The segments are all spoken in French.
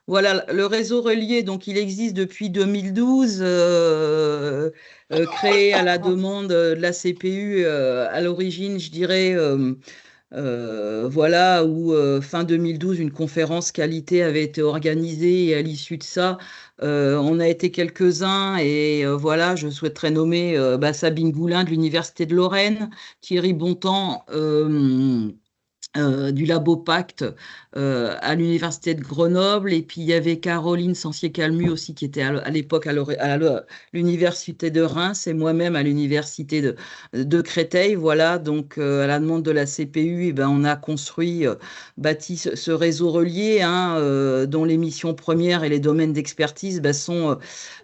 Voilà, le réseau relié, donc il existe depuis 2012, créé à la demande de la CPU à l'origine, je dirais, voilà, où fin 2012, une conférence qualité avait été organisée et à l'issue de ça, on a été quelques-uns et voilà, je souhaiterais nommer Sabine Goulin de l'Université de Lorraine, Thierry Bontemps du Labo Pacte à l'Université de Grenoble. Et puis il y avait Caroline Sancier-Calmu aussi qui était à l'époque à l'Université de Reims et moi-même à l'Université de Créteil. Voilà, donc à la demande de la CPU, eh ben, on a construit, bâti ce réseau relié hein, dont les missions premières et les domaines d'expertise ben, sont,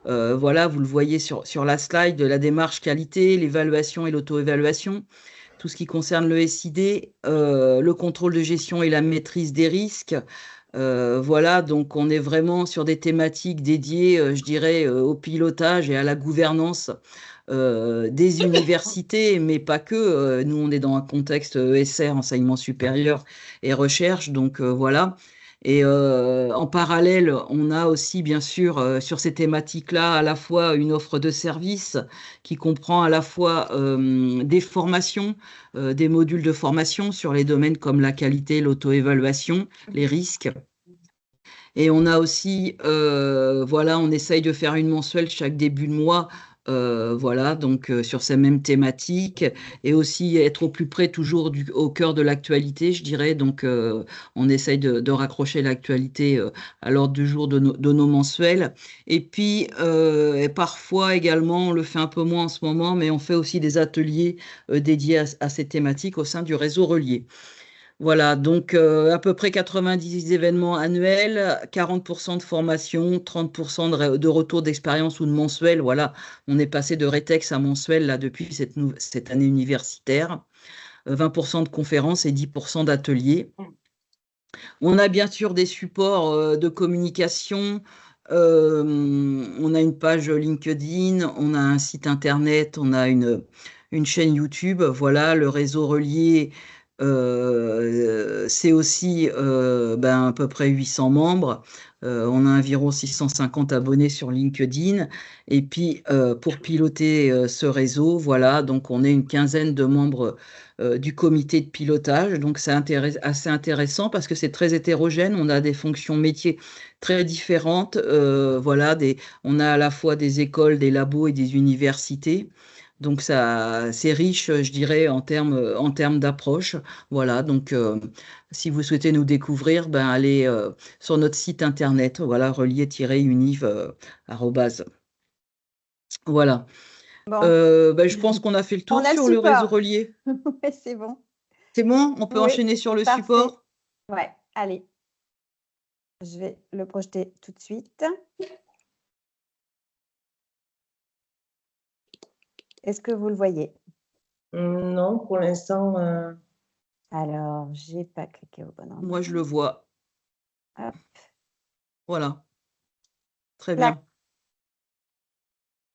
voilà, vous le voyez sur la slide, la démarche qualité, l'évaluation et l'auto-évaluation, tout ce qui concerne le SID, le contrôle de gestion et la maîtrise des risques. Voilà, donc on est vraiment sur des thématiques dédiées, je dirais, au pilotage et à la gouvernance des universités, mais pas que. Nous, on est dans un contexte ESR, enseignement supérieur et recherche, donc voilà. Et en parallèle, on a aussi, bien sûr, sur ces thématiques-là, à la fois une offre de services qui comprend à la fois des formations, des modules de formation sur les domaines comme la qualité, l'auto-évaluation, les risques. Et on a aussi, voilà, on essaye de faire une mensuelle chaque début de mois, voilà, donc sur ces mêmes thématiques, et aussi être au plus près toujours au cœur de l'actualité, je dirais. Donc, on essaye de raccrocher l'actualité à l'ordre du jour de nos mensuels. Et puis, et parfois également, on le fait un peu moins en ce moment, mais on fait aussi des ateliers dédiés à ces thématiques au sein du réseau relié. Voilà, donc à peu près 90 événements annuels, 40% de formation, 30% de retour d'expérience ou de mensuel. Voilà, on est passé de rétex à mensuel là depuis cette année universitaire. 20% de conférences et 10% d'ateliers. On a bien sûr des supports de communication. On a une page LinkedIn, on a un site internet, on a une chaîne YouTube. Voilà, le réseau relié, c'est aussi à peu près 800 membres. On a environ 650 abonnés sur LinkedIn. Et puis, pour piloter ce réseau, voilà, donc on est une quinzaine de membres du comité de pilotage. Donc, c'est assez intéressant parce que c'est très hétérogène. On a des fonctions métiers très différentes. Voilà, on a à la fois des écoles, des labos et des universités. Donc, ça, c'est riche, je dirais, en termes d'approche. Voilà, donc, si vous souhaitez nous découvrir, ben, allez sur notre site internet, voilà, relier-univ. Voilà. Bon, Ben, je pense qu'on a fait le on tour a le sur le réseau support. relié. Ouais, c'est bon. C'est bon, on peut Oui, enchaîner sur le parfait. support. Ouais, allez. Je vais le projeter tout de suite. Est-ce que vous le voyez? Non, pour l'instant. Alors, j'ai pas cliqué au bon endroit. Moi, je le vois. Hop. Voilà. Très Là. bien.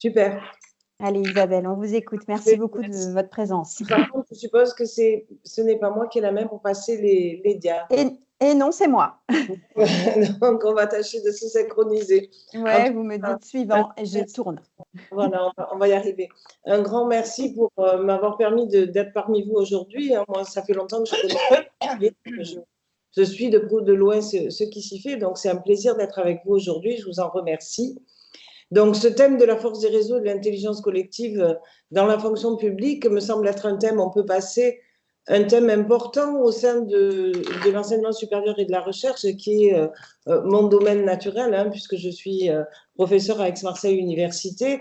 Super. Allez, Isabelle, on vous écoute. Merci beaucoup de votre présence. Par contre, je suppose que ce n'est pas moi qui ai la main pour passer les dias. Et non, c'est moi. Donc, on va tâcher de se synchroniser. Ouais, vous me dites suivant et je tourne. Voilà, on va y arriver. Un grand merci pour m'avoir permis d'être parmi vous aujourd'hui. Moi, ça fait longtemps que je connais. Je suis de près ou de loin ce qui s'y fait. Donc, c'est un plaisir d'être avec vous aujourd'hui. Je vous en remercie. Donc, ce thème de la force des réseaux et de l'intelligence collective dans la fonction publique me semble être un thème, on peut passer, un thème important au sein de l'enseignement supérieur et de la recherche, qui est mon domaine naturel, hein, puisque je suis professeur à Aix-Marseille Université.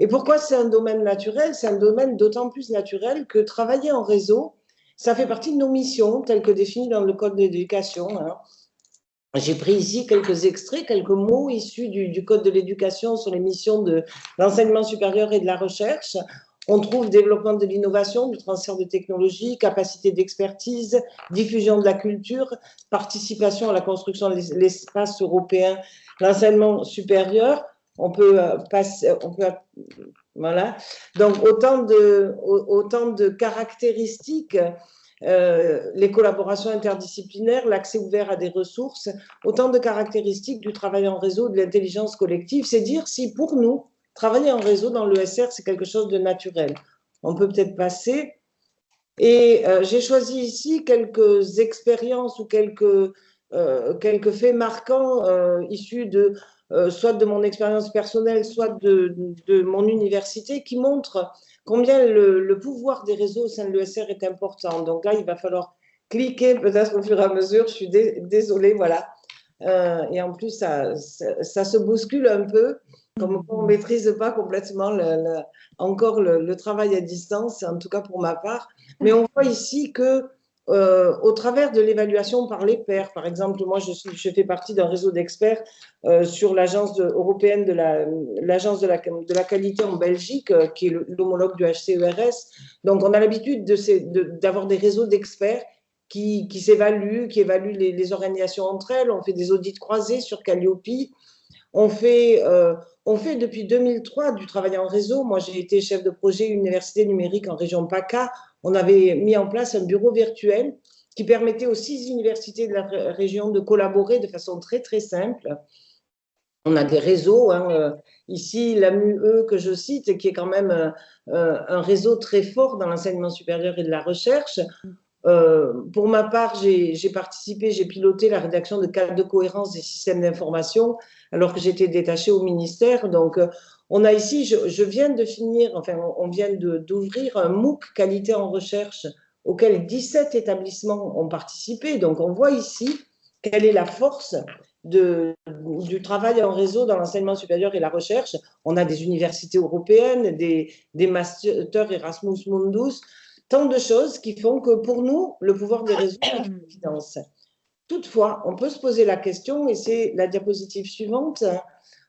Et pourquoi c'est un domaine naturel? C'est un domaine d'autant plus naturel que travailler en réseau, ça fait partie de nos missions, telles que définies dans le Code de l'éducation, hein. J'ai pris ici quelques extraits, quelques mots issus du Code de l'éducation sur les missions de l'enseignement supérieur et de la recherche. On trouve développement de l'innovation, du transfert de technologie, capacité d'expertise, diffusion de la culture, participation à la construction de l'espace européen, l'enseignement supérieur. On peut passer, voilà. Donc autant de caractéristiques les collaborations interdisciplinaires, l'accès ouvert à des ressources, autant de caractéristiques du travail en réseau, de l'intelligence collective. C'est dire si pour nous, travailler en réseau dans l'ESR, c'est quelque chose de naturel. On peut peut-être passer. Et j'ai choisi ici quelques expériences ou quelques faits marquants issus soit de mon expérience personnelle, soit de mon université, qui montrent combien le pouvoir des réseaux au sein de l'ESR est important. Donc là, il va falloir cliquer peut-être au fur et à mesure. Je suis désolée, voilà. Et en plus, ça se bouscule un peu, comme on ne maîtrise pas complètement encore le travail à distance, en tout cas pour ma part. Mais on voit ici que au travers de l'évaluation par les pairs, par exemple, moi je fais partie d'un réseau d'experts sur l'agence européenne de l'agence de la qualité en Belgique, qui est l'homologue du HCERS. Donc on a l'habitude d'avoir des réseaux d'experts qui s'évaluent, qui évaluent les organisations entre elles. On fait des audits croisés sur Calliope. On fait depuis 2003 du travail en réseau. Moi, j'ai été chef de projet université numérique en région PACA. On avait mis en place un bureau virtuel qui permettait aux 6 universités de la région de collaborer de façon très, très simple. On a des réseaux, ici l'AMUE que je cite, qui est quand même un réseau très fort dans l'enseignement supérieur et de la recherche. Pour ma part, j'ai participé, j'ai piloté la rédaction de cadres de cohérence des systèmes d'information alors que j'étais détachée au ministère. Donc, on a ici, je viens de finir, enfin, on vient d'ouvrir un MOOC qualité en recherche auquel 17 établissements ont participé. Donc, on voit ici quelle est la force du travail en réseau dans l'enseignement supérieur et la recherche. On a des universités européennes, des masters Erasmus Mundus, tant de choses qui font que pour nous, le pouvoir des réseaux est une évidence. Toutefois, on peut se poser la question, et c'est la diapositive suivante,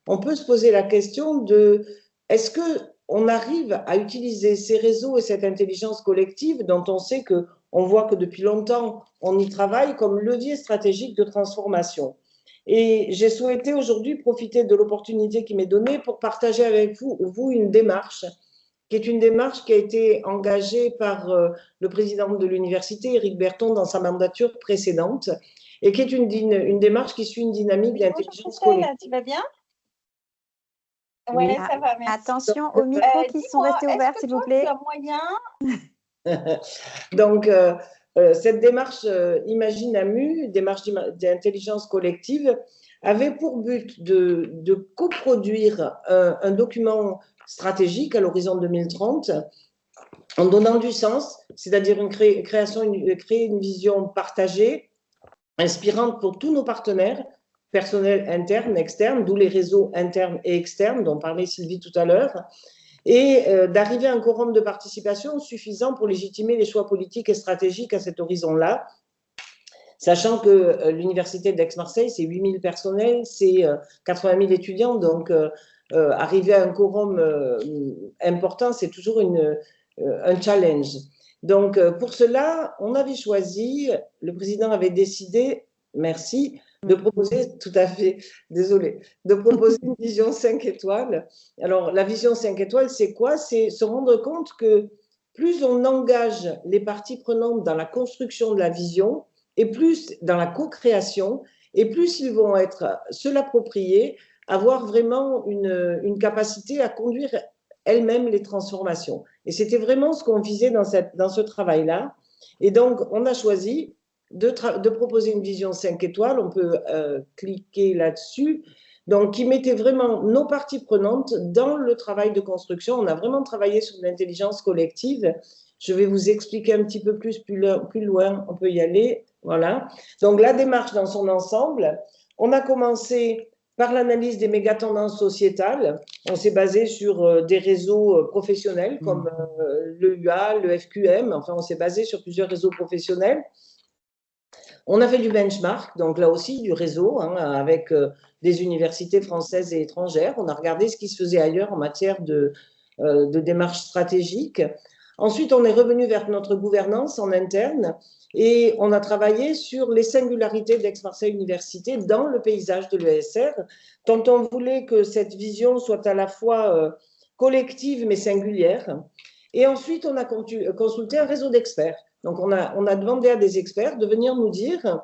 on peut se poser la question de est-ce qu'on arrive à utiliser ces réseaux et cette intelligence collective dont on sait qu'on voit que depuis longtemps, on y travaille comme levier stratégique de transformation. Et j'ai souhaité aujourd'hui profiter de l'opportunité qui m'est donnée pour partager avec vous une démarche qui est une démarche qui a été engagée par le président de l'université, Éric Berton, dans sa mandature précédente, et qui est une démarche qui suit une dynamique d'intelligence collective. Tu vas bien? Oui, ça va, merci. Attention aux micros qui sont restés ouverts, s'il vous plaît. Moyen Donc, cette démarche Imagine-AMU, démarche d'intelligence collective, avait pour but de coproduire un document stratégique à l'horizon 2030 en donnant du sens, c'est-à-dire créer une vision partagée, inspirante pour tous nos partenaires, personnels internes, externes, d'où les réseaux internes et externes dont parlait Sylvie tout à l'heure, et d'arriver à un quorum de participation suffisant pour légitimer les choix politiques et stratégiques à cet horizon-là, sachant que l'université d'Aix-Marseille, c'est 8000 personnels, c'est 80 000 étudiants, donc arriver à un quorum important, c'est toujours un challenge. Donc, pour cela, on avait choisi, le président avait décidé, merci, de proposer, tout à fait, désolé, de proposer une vision 5 étoiles. Alors, la vision 5 étoiles, c'est quoi? C'est se rendre compte que plus on engage les parties prenantes dans la construction de la vision, et plus dans la co-création, et plus ils vont se l'approprier, avoir vraiment une capacité à conduire elles-mêmes les transformations. Et c'était vraiment ce qu'on visait dans ce travail-là. Et donc, on a choisi de proposer une vision 5 étoiles, on peut cliquer là-dessus, donc qui mettait vraiment nos parties prenantes dans le travail de construction. On a vraiment travaillé sur l'intelligence collective. Je vais vous expliquer un petit peu plus loin, on peut y aller. Voilà. Donc, la démarche dans son ensemble, on a commencé par l'analyse des méga-tendances sociétales. On s'est basé sur des réseaux professionnels comme l'EUA, le FQM. Enfin, on s'est basé sur plusieurs réseaux professionnels. On a fait du benchmark, donc là aussi du réseau, avec des universités françaises et étrangères. On a regardé ce qui se faisait ailleurs en matière de démarche stratégique. Ensuite, on est revenu vers notre gouvernance en interne et on a travaillé sur les singularités d'Aix-Marseille Université dans le paysage de l'ESR, tant on voulait que cette vision soit à la fois collective mais singulière. Et ensuite, on a consulté un réseau d'experts. Donc, on a demandé à des experts de venir nous dire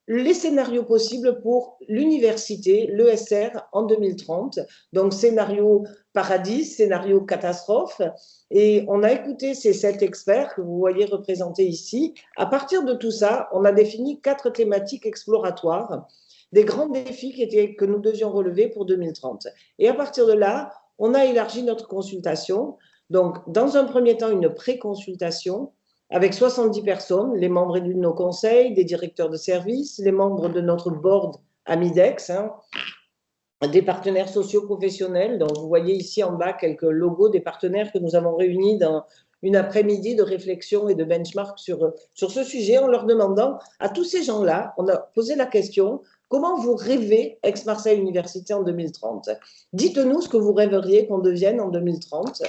les scénarios possibles pour l'université, l'ESR en 2030. Donc, scénario paradis, scénario catastrophe. Et on a écouté ces 7 experts que vous voyez représentés ici. À partir de tout ça, on a défini 4 thématiques exploratoires, des grands défis que nous devions relever pour 2030. Et à partir de là, on a élargi notre consultation. Donc, dans un premier temps, une pré-consultation avec 70 personnes, les membres élus de nos conseils, des directeurs de services, les membres de notre board Amidex, des partenaires socio-professionnels. Donc, vous voyez ici en bas quelques logos des partenaires que nous avons réunis dans une après-midi de réflexion et de benchmark sur ce sujet, en leur demandant à tous ces gens-là, on a posé la question, comment vous rêvez Aix-Marseille Université en 2030? Dites-nous ce que vous rêveriez qu'on devienne en 2030.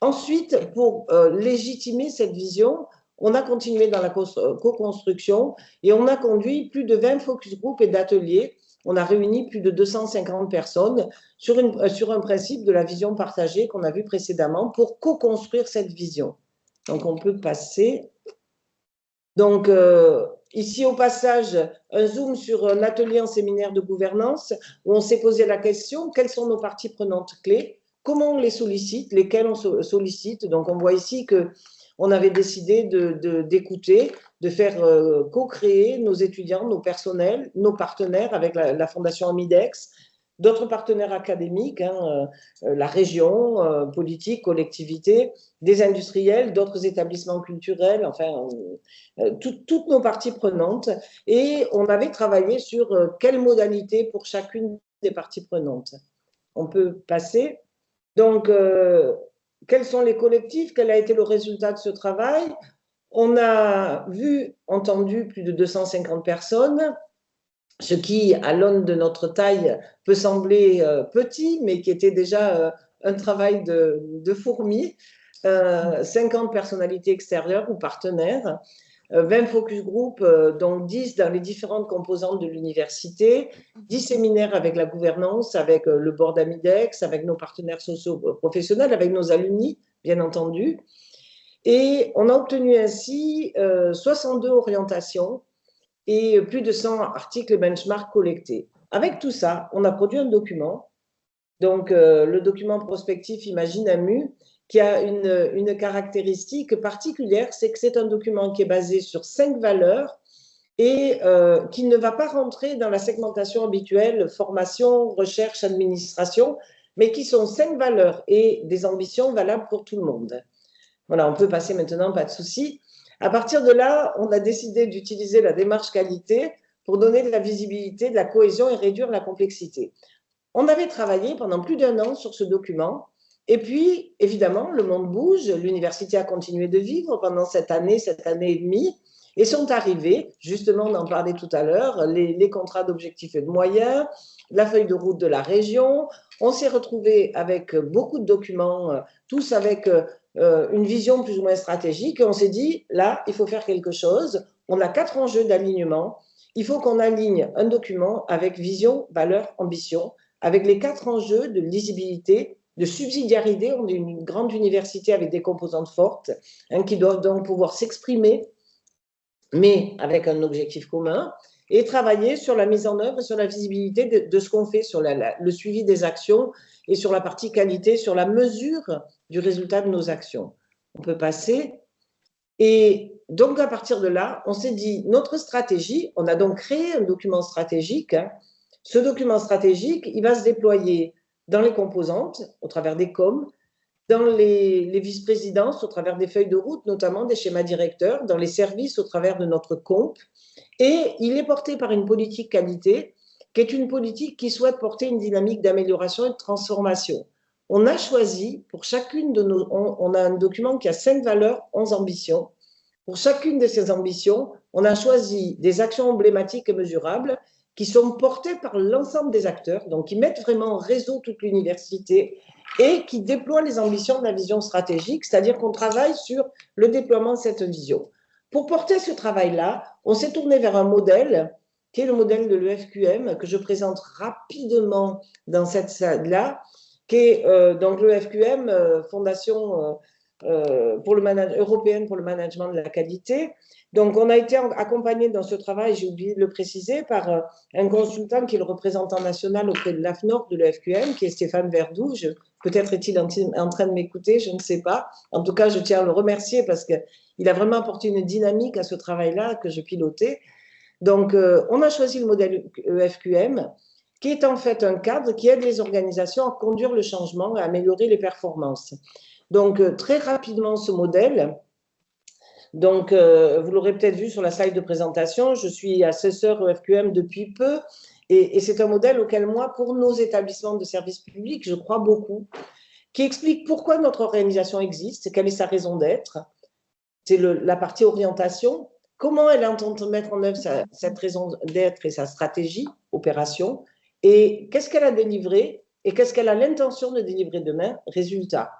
Ensuite, pour légitimer cette vision, on a continué dans la co-construction et on a conduit plus de 20 focus group et d'ateliers. On a réuni plus de 250 personnes sur un principe de la vision partagée qu'on a vu précédemment pour co-construire cette vision. Donc, on peut passer. Donc, ici, au passage, un zoom sur un atelier en séminaire de gouvernance où on s'est posé la question, quelles sont nos parties prenantes clés? Comment on les sollicite, lesquels on sollicite. Donc, on voit ici qu'on avait décidé d'écouter, de faire co-créer nos étudiants, nos personnels, nos partenaires avec la Fondation Amidex, d'autres partenaires académiques, la région, politique, collectivité, des industriels, d'autres établissements culturels, enfin, toutes nos parties prenantes. Et on avait travaillé sur quelles modalités pour chacune des parties prenantes. On peut passer. Donc, quels sont les collectifs? Quel a été le résultat de ce travail? On a entendu plus de 250 personnes, ce qui, à l'aune de notre taille, peut sembler petit, mais qui était déjà un travail de fourmi. 50 personnalités extérieures ou partenaires, 20 focus group, donc 10 dans les différentes composantes de l'université, 10 séminaires avec la gouvernance, avec le board Amidex, avec nos partenaires socio-professionnels, avec nos alumni, bien entendu. Et on a obtenu ainsi 62 orientations et plus de 100 articles et benchmarks collectés. Avec tout ça, on a produit un document. Donc, le document prospectif Imagine AMU, qui a une caractéristique particulière, c'est que c'est un document qui est basé sur 5 valeurs et qui ne va pas rentrer dans la segmentation habituelle, formation, recherche, administration, mais qui sont 5 valeurs et des ambitions valables pour tout le monde. Voilà, on peut passer maintenant, pas de souci. À partir de là, on a décidé d'utiliser la démarche qualité pour donner de la visibilité, de la cohésion et réduire la complexité. On avait travaillé pendant plus d'1 an sur ce document. Et puis, évidemment, le monde bouge, l'université a continué de vivre pendant cette année et demie, et sont arrivés, justement, on en parlait tout à l'heure, les contrats d'objectifs et de moyens, la feuille de route de la région. On s'est retrouvés avec beaucoup de documents, tous avec une vision plus ou moins stratégique, et on s'est dit, là, il faut faire quelque chose. On a 4 enjeux d'alignement. Il faut qu'on aligne un document avec vision, valeur, ambition, avec les 4 enjeux de lisibilité, de subsidiarité. On est une grande université avec des composantes fortes qui doivent donc pouvoir s'exprimer, mais avec un objectif commun, et travailler sur la mise en œuvre, sur la visibilité de ce qu'on fait, sur le suivi des actions et sur la partie qualité, sur la mesure du résultat de nos actions. On peut passer. Et donc, à partir de là, on s'est dit, notre stratégie, on a donc créé un document stratégique. Ce document stratégique, il va se déployer dans les composantes, au travers des COM, dans les vice-présidences, au travers des feuilles de route, notamment des schémas directeurs, dans les services, au travers de notre comp. Et il est porté par une politique qualité, qui est une politique qui souhaite porter une dynamique d'amélioration et de transformation. On a choisi, pour chacune de nos... On a un document qui a 5 valeurs, 11 ambitions. Pour chacune de ces ambitions, on a choisi des actions emblématiques et mesurables qui sont portées par l'ensemble des acteurs, donc qui mettent vraiment en réseau toute l'université et qui déploient les ambitions de la vision stratégique, c'est-à-dire qu'on travaille sur le déploiement de cette vision. Pour porter ce travail-là, on s'est tourné vers un modèle qui est le modèle de l'EFQM, que je présente rapidement dans cette salle-là, qui est donc l'EFQM, Fondation européenne pour le management de la qualité. Donc, on a été accompagné dans ce travail, j'ai oublié de le préciser, par un consultant qui est le représentant national auprès de l'AFNOR, de l'EFQM, qui est Stéphane Verdoux. Peut-être est-il en train de m'écouter, je ne sais pas. En tout cas, je tiens à le remercier parce qu'il a vraiment apporté une dynamique à ce travail-là que je pilotais. Donc, on a choisi le modèle EFQM, qui est en fait un cadre qui aide les organisations à conduire le changement, à améliorer les performances. Donc, très rapidement, ce modèle, donc, vous l'aurez peut-être vu sur la slide de présentation, je suis assesseur EFQM depuis peu et c'est un modèle auquel moi, pour nos établissements de services publics, je crois beaucoup, qui explique pourquoi notre organisation existe, quelle est sa raison d'être. C'est la partie orientation, comment elle entend mettre en œuvre cette raison d'être et sa stratégie, opération, et qu'est-ce qu'elle a délivré et qu'est-ce qu'elle a l'intention de délivrer demain, résultat.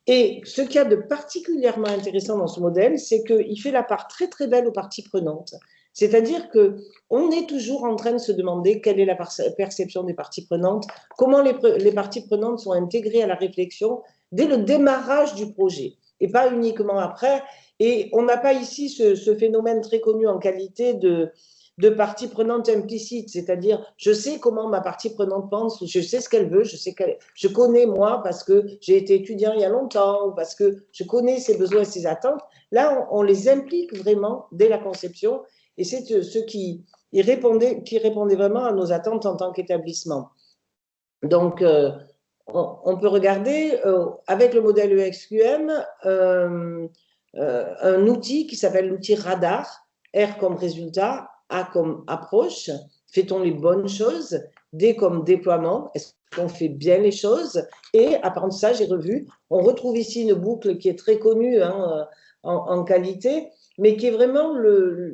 Et ce qu'il y a de particulièrement intéressant dans ce modèle, c'est qu'il fait la part très très belle aux parties prenantes. C'est-à-dire qu'on est toujours en train de se demander quelle est la perception des parties prenantes, comment les parties prenantes sont intégrées à la réflexion dès le démarrage du projet, et pas uniquement après. Et on n'a pas ici ce phénomène très connu en qualité de partie prenante implicite, c'est-à-dire je sais comment ma partie prenante pense, je sais ce qu'elle veut, je connais moi parce que j'ai été étudiant il y a longtemps, ou parce que je connais ses besoins et ses attentes. Là, on les implique vraiment dès la conception et c'est ce qui répondait vraiment à nos attentes en tant qu'établissement. Donc, on peut regarder avec le modèle EXQM un outil qui s'appelle l'outil radar, R comme résultat, A comme approche, fait-on les bonnes choses, D comme déploiement, est-ce qu'on fait bien les choses, et apprentissage et revue. On retrouve ici une boucle qui est très connue en qualité, mais qui est vraiment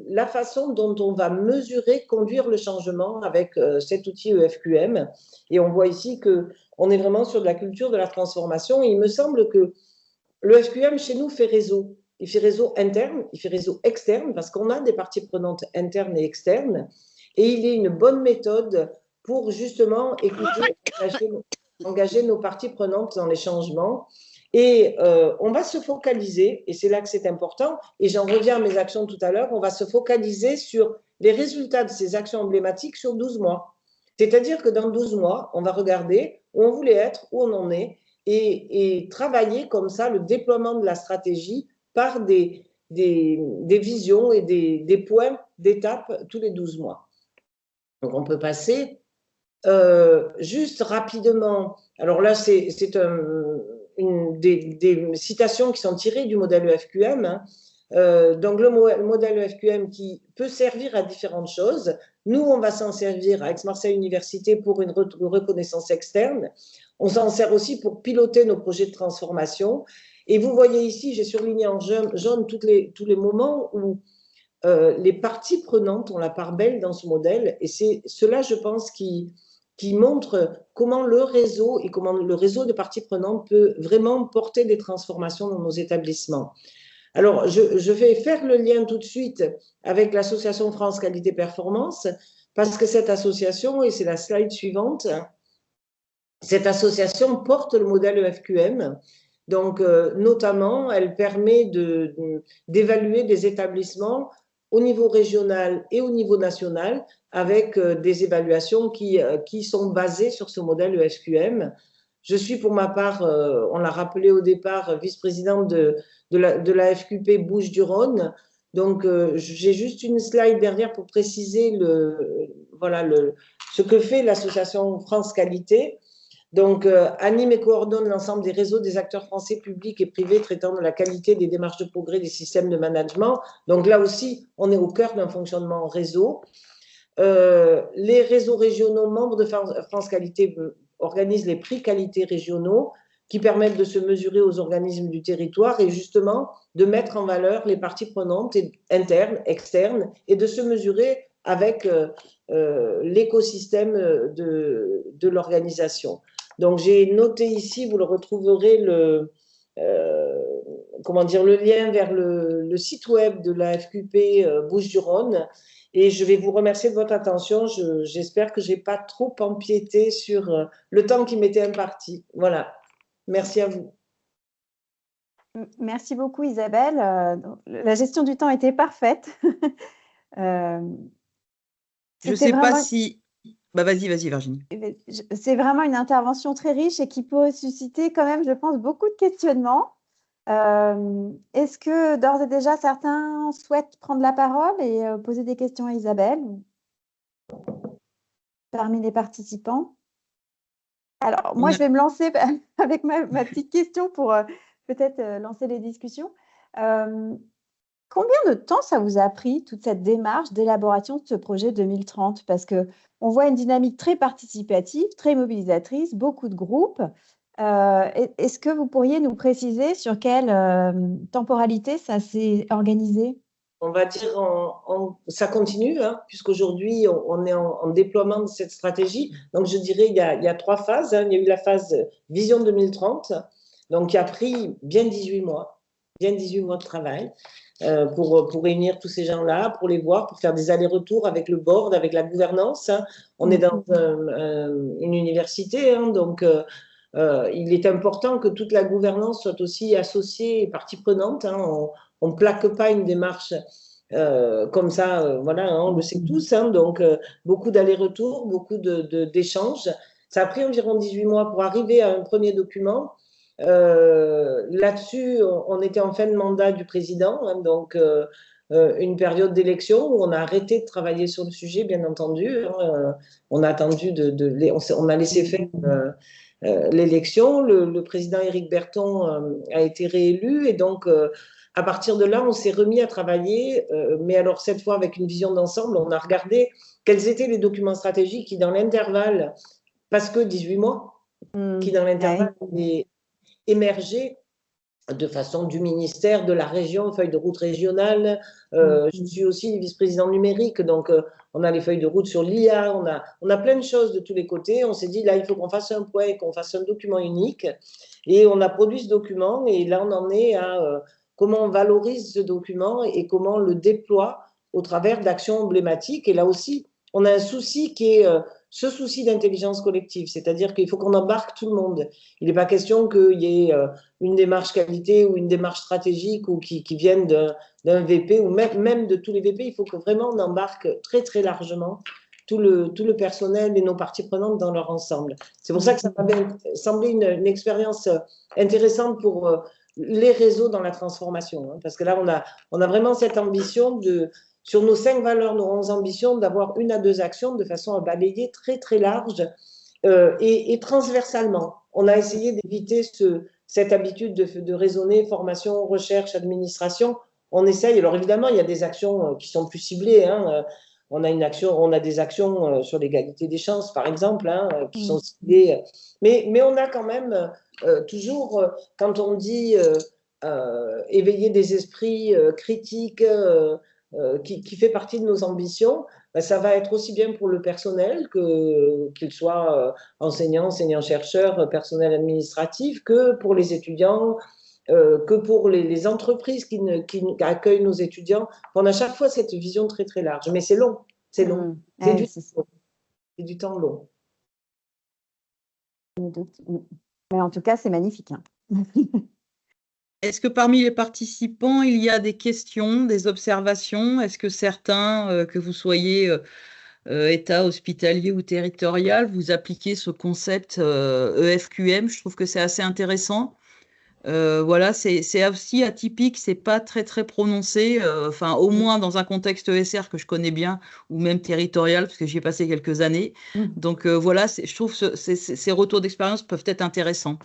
la façon dont on va mesurer, conduire le changement avec cet outil EFQM. Et on voit ici qu'on est vraiment sur de la culture de la transformation. Et il me semble que l'EFQM chez nous fait réseau. Il fait réseau interne, il fait réseau externe, parce qu'on a des parties prenantes internes et externes. Et il est une bonne méthode pour justement écouter, engager nos parties prenantes dans les changements. Et on va se focaliser, et c'est là que c'est important, et j'en reviens à mes actions tout à l'heure, on va se focaliser sur les résultats de ces actions emblématiques sur 12 mois. C'est-à-dire que dans 12 mois, on va regarder où on voulait être, où on en est, et travailler comme ça le déploiement de la stratégie par des visions et des points d'étape tous les 12 mois. Donc, on peut passer juste rapidement. Alors là, c'est des citations qui sont tirées du modèle EFQM. Donc, le modèle EFQM qui peut servir à différentes choses. Nous, on va s'en servir à Aix-Marseille Université pour une reconnaissance externe. On s'en sert aussi pour piloter nos projets de transformation. Et vous voyez ici, j'ai surligné en jaune tous les moments où les parties prenantes ont la part belle dans ce modèle. Et c'est cela, je pense, qui montre comment le réseau et comment le réseau de parties prenantes peut vraiment porter des transformations dans nos établissements. Alors, je vais faire le lien tout de suite avec l'association France Qualité Performance, parce que cette association, et c'est la slide suivante, cette association porte le modèle EFQM. Donc, notamment, elle permet d'évaluer des établissements au niveau régional et au niveau national avec des évaluations qui sont basées sur ce modèle EFQM. Je suis pour ma part, on l'a rappelé au départ, vice-présidente de la FQP Bouches-du-Rhône. Donc, j'ai juste une slide derrière pour préciser ce que fait l'association France Qualité. Donc, anime et coordonne l'ensemble des réseaux des acteurs français publics et privés traitant de la qualité des démarches de progrès des systèmes de management. Donc là aussi, on est au cœur d'un fonctionnement en réseau. Les réseaux régionaux membres de France Qualité organisent les prix qualité régionaux qui permettent de se mesurer aux organismes du territoire et justement de mettre en valeur les parties prenantes internes, externes et de se mesurer avec l'écosystème de l'organisation. Donc, j'ai noté ici, vous le retrouverez, le lien vers le site web de la FQP Bouches-du-Rhône. Et je vais vous remercier de votre attention. J'espère que je n'ai pas trop empiété sur le temps qui m'était imparti. Voilà. Merci à vous. Merci beaucoup Isabelle. La gestion du temps était parfaite. Je ne C'était sais pas vraiment, si... Bah, vas-y, Virginie. c'est vraiment une intervention très riche et qui peut susciter quand même, je pense, beaucoup de questionnements. Est-ce que d'ores et déjà certains souhaitent prendre la parole et poser des questions à Isabelle parmi les participants? Alors, moi, je vais me lancer avec ma petite question pour peut-être lancer les discussions. Combien de temps ça vous a pris, toute cette démarche d'élaboration de ce projet 2030? Parce qu'on voit une dynamique très participative, très mobilisatrice, beaucoup de groupes. Est-ce que vous pourriez nous préciser sur quelle temporalité ça s'est organisé? On va dire, ça continue, hein, puisqu'aujourd'hui, on est en déploiement de cette stratégie. Donc, je dirais, il y a 3 phases. Hein. Il y a eu la phase Vision 2030, donc qui a pris bien 18 mois de travail pour réunir tous ces gens-là, pour les voir, pour faire des allers-retours avec le board, avec la gouvernance. Hein. On est dans une université, hein, donc il est important que toute la gouvernance soit aussi associée et partie prenante. Hein. On ne plaque pas une démarche comme ça, voilà, hein, on le sait tous. Hein, donc, beaucoup d'allers-retours, beaucoup d'échanges. Ça a pris environ 18 mois pour arriver à un premier document. Là-dessus, on était en fin de mandat du président, hein, donc une période d'élection où on a arrêté de travailler sur le sujet, bien entendu. Hein, on a attendu, on a laissé faire l'élection. Le président Éric Berton a été réélu et donc à partir de là, on s'est remis à travailler, mais alors cette fois avec une vision d'ensemble, on a regardé quels étaient les documents stratégiques qui dans l'intervalle, parce que 18 mois, qui dans l'intervalle émergé de façon du ministère, de la région, feuille de route régionale. Je suis aussi vice-président numérique, donc on a les feuilles de route sur l'IA, on a plein de choses de tous les côtés. On s'est dit, là, il faut qu'on fasse un point et qu'on fasse un document unique. Et on a produit ce document, et là, on en est à comment on valorise ce document et comment on le déploie au travers d'actions emblématiques. Et là aussi, on a un souci qui est ce souci d'intelligence collective, c'est-à-dire qu'il faut qu'on embarque tout le monde. Il n'est pas question qu'il y ait une démarche qualité ou une démarche stratégique ou qui viennent d'un VP ou même de tous les VP. Il faut que vraiment on embarque très très largement tout le personnel et nos parties prenantes dans leur ensemble. C'est pour ça que ça m'avait semblé une expérience intéressante pour les réseaux dans la transformation, hein, parce que là on a vraiment cette ambition sur nos 5 valeurs, nos 11 ambitions, d'avoir 1 à 2 actions de façon à balayer très très large et transversalement. On a essayé d'éviter cette habitude de raisonner formation, recherche, administration. On essaye. Alors évidemment, il y a des actions qui sont plus ciblées. Hein. On a des actions sur l'égalité des chances, par exemple, hein, qui sont ciblées. Mais on a quand même toujours, quand on dit éveiller des esprits critiques, qui fait partie de nos ambitions, ben, ça va être aussi bien pour le personnel, qu'il soit enseignant-chercheur, personnel administratif, que pour les étudiants, que pour les entreprises qui accueillent nos étudiants. On a chaque fois cette vision très très large, mais c'est long, c'est long. C'est du temps long. Mais en tout cas, c'est magnifique. Hein. Est-ce que parmi les participants, il y a des questions, des observations? Est-ce que certains, que vous soyez État hospitalier ou territorial, vous appliquez ce concept EFQM? Je trouve que c'est assez intéressant. Voilà, c'est aussi atypique, c'est pas très très prononcé, enfin au moins dans un contexte ESR que je connais bien, ou même territorial, parce que j'y ai passé quelques années. Donc voilà, je trouve que ces retours d'expérience peuvent être intéressants.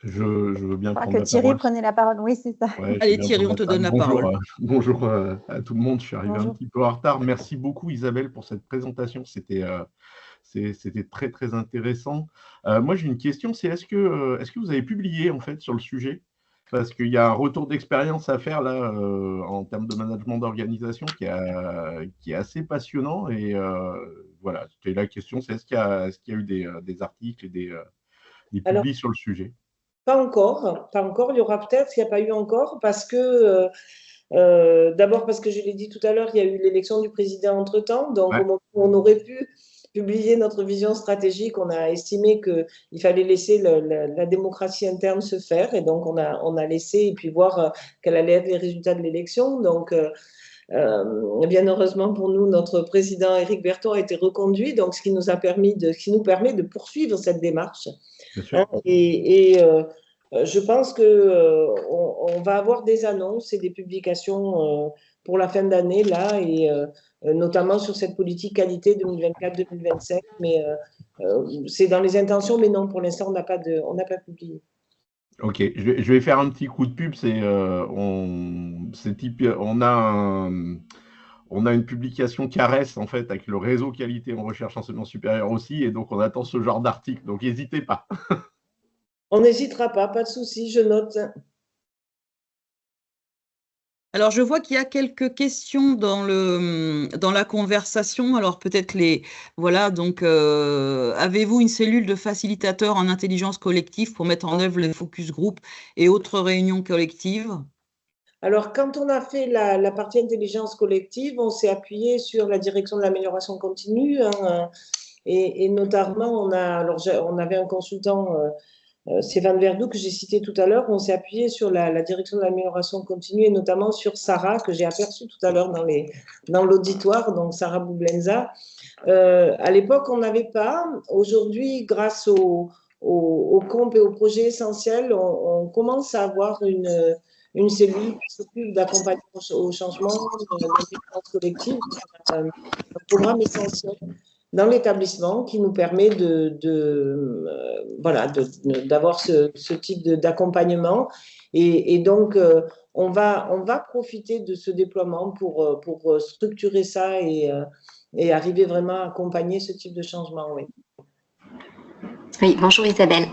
Je veux bien prendre la parole. Thierry prenait la parole, oui, c'est ça. Ouais, allez Thierry, on te donne la parole. Bonjour à tout le monde, je suis arrivé un petit peu en retard. Merci beaucoup Isabelle pour cette présentation, c'était très très intéressant. Moi j'ai une question, c'est est-ce que vous avez publié en fait sur le sujet? Parce qu'il y a un retour d'expérience à faire là en termes de management d'organisation qui est assez passionnant et voilà, c'était la question, c'est est-ce qu'il y a eu des articles et des publis sur le sujet? Pas encore, il y aura peut-être, il n'y a pas eu encore, parce que d'abord parce que je l'ai dit tout à l'heure, il y a eu l'élection du président entre-temps, donc au moment où on aurait pu publié notre vision stratégique, on a estimé qu'il fallait laisser la démocratie interne se faire, et donc on a laissé et puis voir quels allaient être les résultats de l'élection. Donc, bien heureusement pour nous, notre président Éric Berton a été reconduit, donc ce qui nous permet de poursuivre cette démarche. Je pense que on va avoir des annonces et des publications pour la fin d'année là, et notamment sur cette politique qualité 2024-2025. Mais c'est dans les intentions, mais non, pour l'instant, on n'a pas publié. Ok, je vais faire un petit coup de pub. On a une publication Caresse en fait avec le réseau qualité en recherche enseignement supérieur aussi, et donc on attend ce genre d'article. Donc n'hésitez pas. On n'hésitera pas de souci, je note. Alors, je vois qu'il y a quelques questions dans la conversation. Alors, peut-être voilà, donc, avez-vous une cellule de facilitateurs en intelligence collective pour mettre en œuvre les focus group et autres réunions collectives? Alors, quand on a fait la partie intelligence collective, on s'est appuyé sur la direction de l'amélioration continue, hein, et notamment, on avait un consultant, Stéphane Verdoux, que j'ai cité tout à l'heure. On s'est appuyé sur la direction de l'amélioration continue et notamment sur Sarah, que j'ai aperçue tout à l'heure dans l'auditoire, donc Sarah Boublenza. À l'époque, on n'avait pas. Aujourd'hui, grâce au COMP et au projet essentiel, on commence à avoir une cellule qui s'occupe d'accompagner au changement, d'intelligence collective, un programme essentiel dans l'établissement qui nous permet d'avoir ce type d'accompagnement. Et donc, on va profiter de ce déploiement pour structurer ça et arriver vraiment à accompagner ce type de changement, oui. Oui, bonjour Isabelle.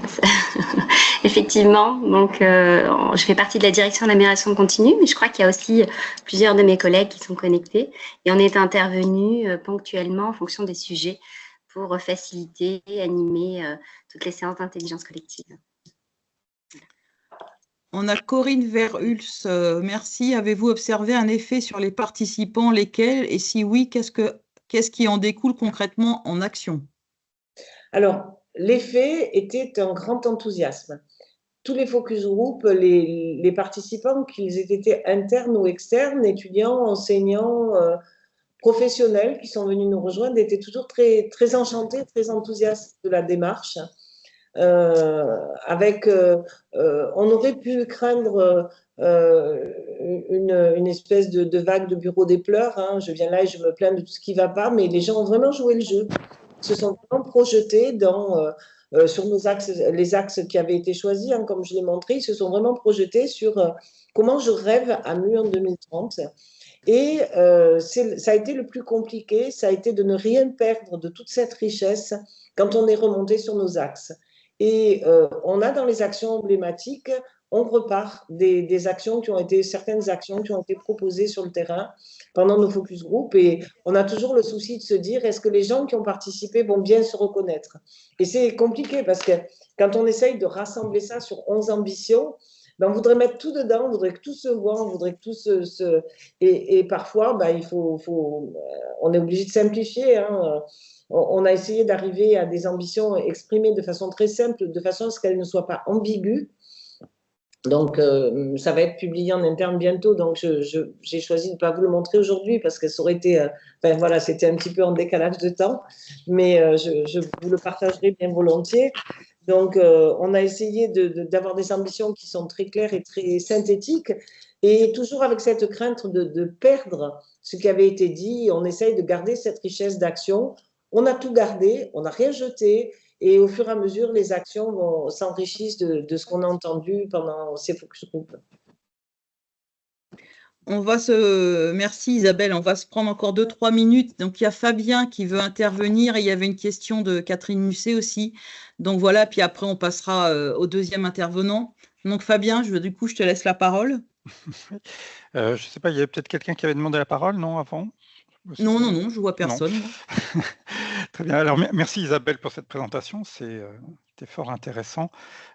Effectivement, donc je fais partie de la direction de l'amélioration continue, mais je crois qu'il y a aussi plusieurs de mes collègues qui sont connectés et on est intervenus ponctuellement en fonction des sujets pour faciliter et animer toutes les séances d'intelligence collective. On a Corinne Verhulst. Merci. Avez-vous observé un effet sur les participants, lesquels, et si oui, qu'est-ce qui en découle concrètement en action? Alors, l'effet était un grand enthousiasme. Tous les focus group, les participants, qu'ils aient été internes ou externes, étudiants, enseignants, professionnels qui sont venus nous rejoindre, étaient toujours très, très enchantés, très enthousiastes de la démarche. On aurait pu craindre une espèce de vague de bureau des pleurs, hein. Je viens là et je me plains de tout ce qui ne va pas, mais les gens ont vraiment joué le jeu. Ils se sont vraiment projetés sur les axes qui avaient été choisis, hein, comme je l'ai montré. Ils se sont vraiment projetés sur comment je rêve à Mu en 2030. Et ça a été le plus compliqué, ça a été de ne rien perdre de toute cette richesse quand on est remonté sur nos axes. Et on a dans les actions emblématiques, on repart certaines actions qui ont été proposées sur le terrain pendant nos focus group, et on a toujours le souci de se dire, est-ce que les gens qui ont participé vont bien se reconnaître? Et c'est compliqué parce que quand on essaye de rassembler ça sur 11 ambitions, on voudrait mettre tout dedans, on voudrait que tout se voit, on voudrait que tout et parfois, on est obligé de simplifier, hein. On a essayé d'arriver à des ambitions exprimées de façon très simple, de façon à ce qu'elles ne soient pas ambiguës. Donc, ça va être publié en interne bientôt, donc j'ai choisi de ne pas vous le montrer aujourd'hui parce que ça aurait été, c'était un petit peu en décalage de temps, mais je vous le partagerai bien volontiers. Donc, on a essayé d'avoir des ambitions qui sont très claires et très synthétiques, et toujours avec cette crainte de perdre ce qui avait été dit. On essaye de garder cette richesse d'action. On a tout gardé, on n'a rien jeté, et au fur et à mesure, les actions s'enrichissent de ce qu'on a entendu pendant ces focus group. Merci Isabelle, on va se prendre encore 2-3 minutes. Donc il y a Fabien qui veut intervenir et il y avait une question de Catherine Musset aussi. Donc voilà, puis après on passera au deuxième intervenant. Donc Fabien, du coup je te laisse la parole. Je ne sais pas, il y avait peut-être quelqu'un qui avait demandé la parole, non, avant? Non, je vois personne. Très bien, alors merci Isabelle pour cette présentation, c'était fort intéressant.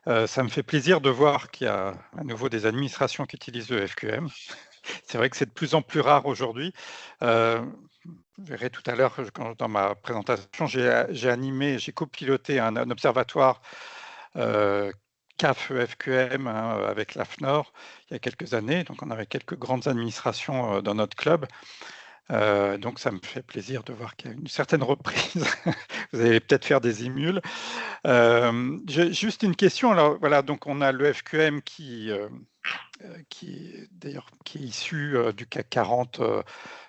Ça me fait plaisir de voir qu'il y a à nouveau des administrations qui utilisent le FQM. C'est vrai que c'est de plus en plus rare aujourd'hui. vous verrez tout à l'heure, dans ma présentation, j'ai copiloté un observatoire CAF EFQM avec l'AFNOR il y a quelques années. Donc, on avait quelques grandes administrations dans notre club. Donc, ça me fait plaisir de voir qu'il y a une certaine reprise. Vous allez peut-être faire des émules. Juste une question. Alors, voilà, donc on a le FQM qui est issu du CAC 40